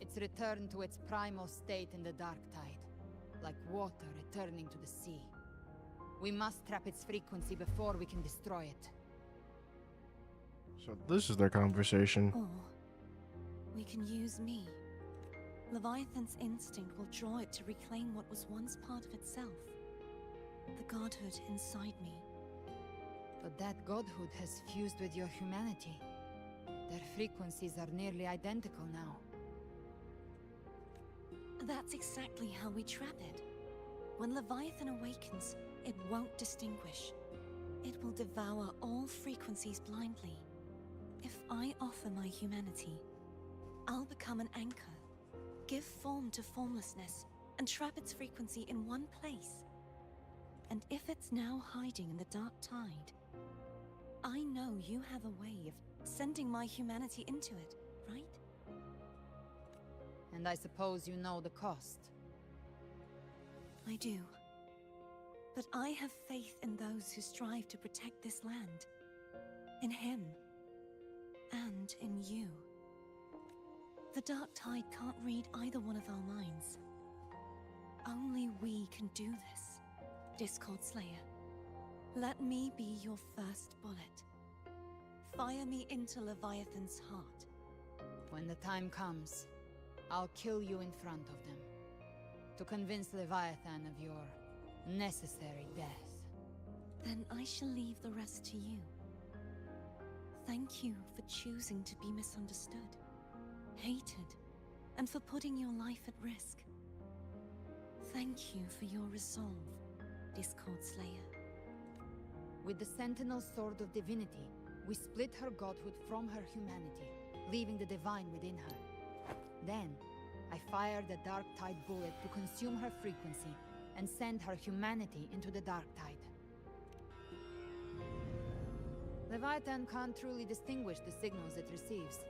it's returned to its primal state in the Dark Tide, like water returning to the sea. We must trap its frequency before we can destroy it. So this is their conversation. Or we can use me. Leviathan's instinct will draw it to reclaim what was once part of itself. The godhood inside me. But that godhood has fused with your humanity. Their frequencies are nearly identical now. That's exactly how we trap it. When Leviathan awakens, it won't distinguish. It will devour all frequencies blindly. If I offer my humanity, I'll become an anchor, give form to formlessness, and trap its frequency in one place. And if it's now hiding in the Dark Tide, I know you have a way of sending my humanity into it, right? And I suppose you know the cost. I do. But I have faith in those who strive to protect this land. In him. And in you. The Dark Tide can't read either one of our minds. Only we can do this, Discord Slayer. Let me be your first bullet. Fire me into Leviathan's heart. When the time comes, I'll kill you in front of them. To convince Leviathan of your necessary death. Then I shall leave the rest to you. Thank you for choosing to be misunderstood, hated, and for putting your life at risk. Thank you for your resolve, Discord Slayer. With the Sentinel Sword of Divinity, we split her godhood from her humanity, leaving the divine within her. Then, I fired the Dark Tide bullet to consume her frequency and send her humanity into the Dark Tide. Leviathan can't truly distinguish the signals it receives.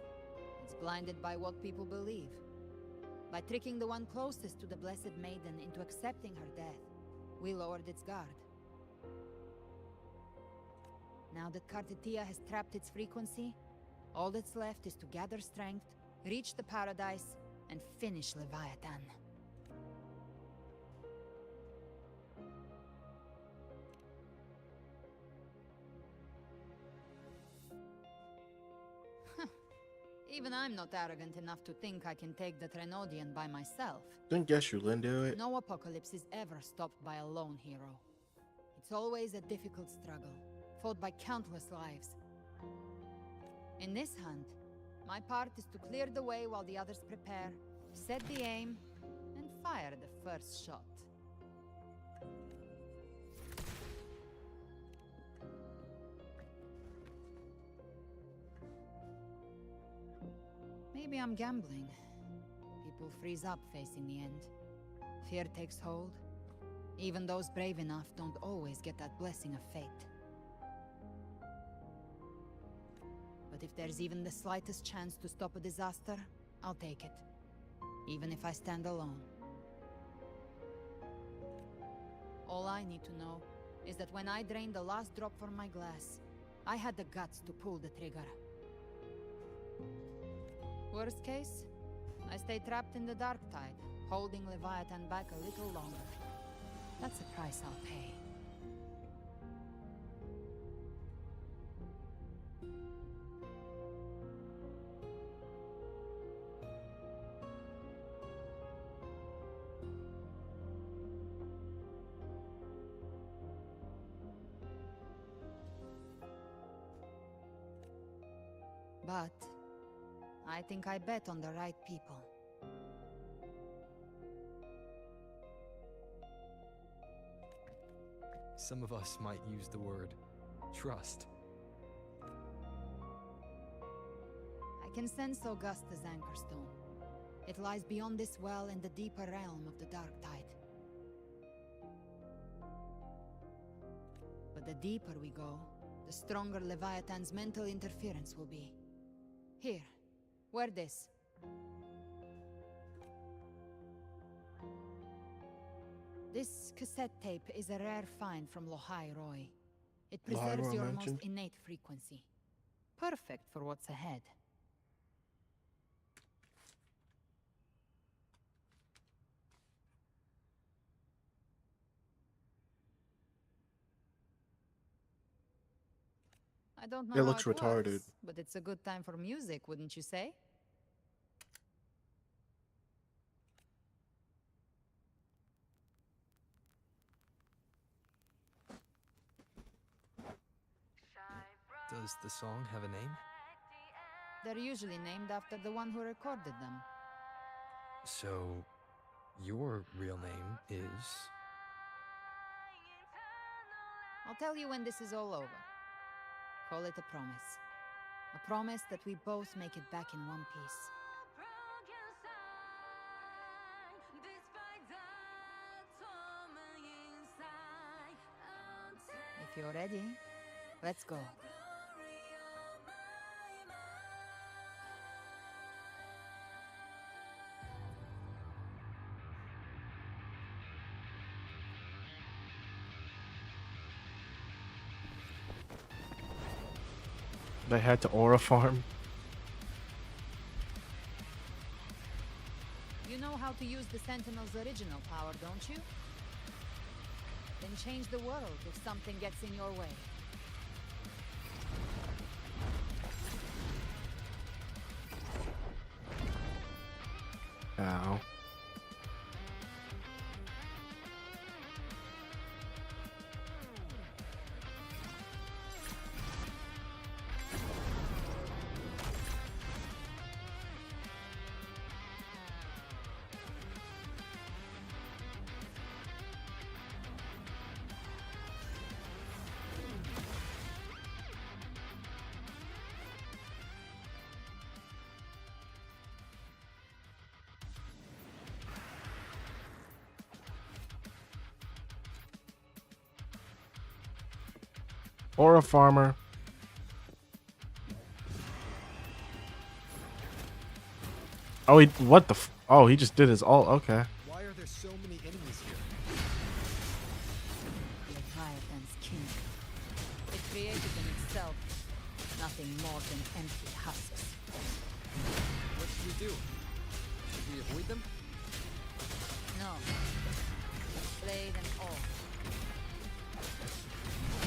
It's blinded by what people believe. By tricking the one closest to the Blessed Maiden into accepting her death, we lowered its guard. Now that Kartetia has trapped its frequency, all that's left is to gather strength, reach the Paradise, and finish Leviathan. Even I'm not arrogant enough to think I can take the Trenodian by myself. Didn't guess you wouldn't do it. No apocalypse is ever stopped by a lone hero. It's always a difficult struggle, fought by countless lives. In this hunt, my part is to clear the way while the others prepare, set the aim, and fire the first shot. Maybe I'm gambling. People freeze up facing the end. Fear takes hold. Even those brave enough don't always get that blessing of fate. But if there's even the slightest chance to stop a disaster, I'll take it. Even if I stand alone. All I need to know is that when I drained the last drop from my glass, I had the guts to pull the trigger. Worst case, I stay trapped in the Dark Tide, holding Leviathan back a little longer. That's the price I'll pay. But I think I bet on the right people. Some of us might use the word trust. I can sense Augusta's anchorstone. It lies beyond this well in the deeper realm of the Dark Tide. But the deeper we go, the stronger Leviathan's mental interference will be. Here, wear this. This cassette tape is a rare find from Lohai Roy. It preserves your most innate frequency. Perfect for what's ahead. I don't know It how looks retarded. works, but it's a good time for music, wouldn't you say? Does the song have a name? They're usually named after the one who recorded them. So, your real name is... I'll tell you when this is all over. Call it a promise. A promise that we both make it back in one piece. If you're ready, let's go. They had to aura farm. You know how to use the Sentinel's original power, don't you? Then change the world if something gets in your way. Ow. Or a farmer. Oh, he, what the f- oh, he just did his all, okay. Why are there so many enemies here? Leviathan's king. It created in itself nothing more than empty husks. What should we do? Should we avoid them? No. Slay them all.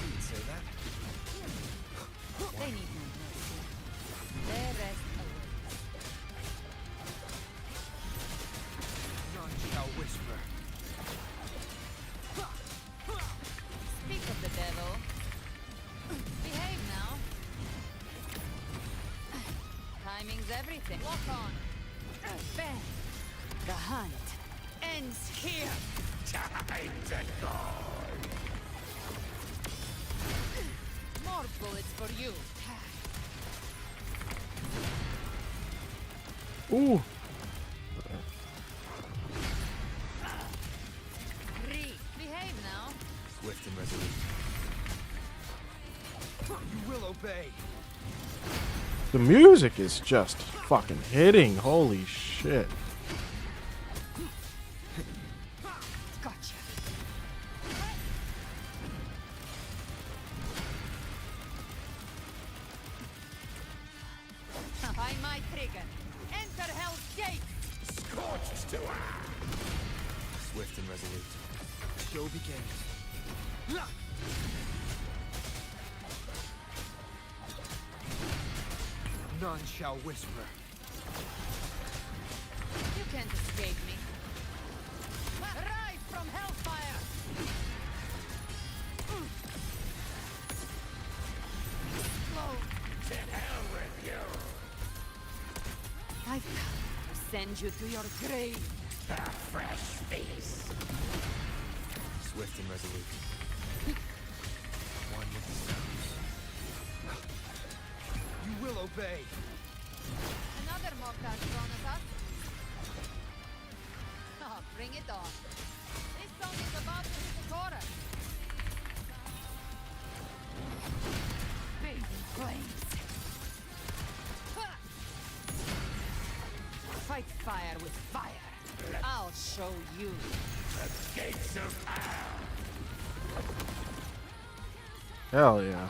You would say that? They need no mercy. Their rest awaits. None shall whisper. Speak of the devil. Behave now. Timing's everything. Walk on. Bang. The hunt ends here. Time to go. More bullets for you. Ooh. Behave now. Swift and resolute. You will obey. The music is just fucking hitting. Holy shit. Gotcha. By my trigger. Enter Hell's Gate. Scorched to Swift and resolute. Show begins. None shall whisper. You can't escape me. Rise from hellfire! To hell with you. send you to your grave. A fresh face. Swift and resolute. One with the sounds. You will obey. Another mortar thrown at us. Oh, bring it on. This song is about to hit the chorus. Baby flames. Fight fire with fire. I'll show you. The gates of hell. Hell yeah.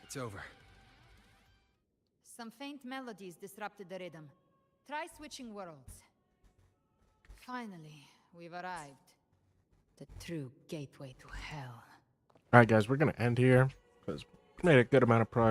It's over. Some faint melodies disrupted the rhythm. Try switching worlds. Finally, we've arrived. The true gateway to hell. Alright guys, we're gonna end here because we made a good amount of progress.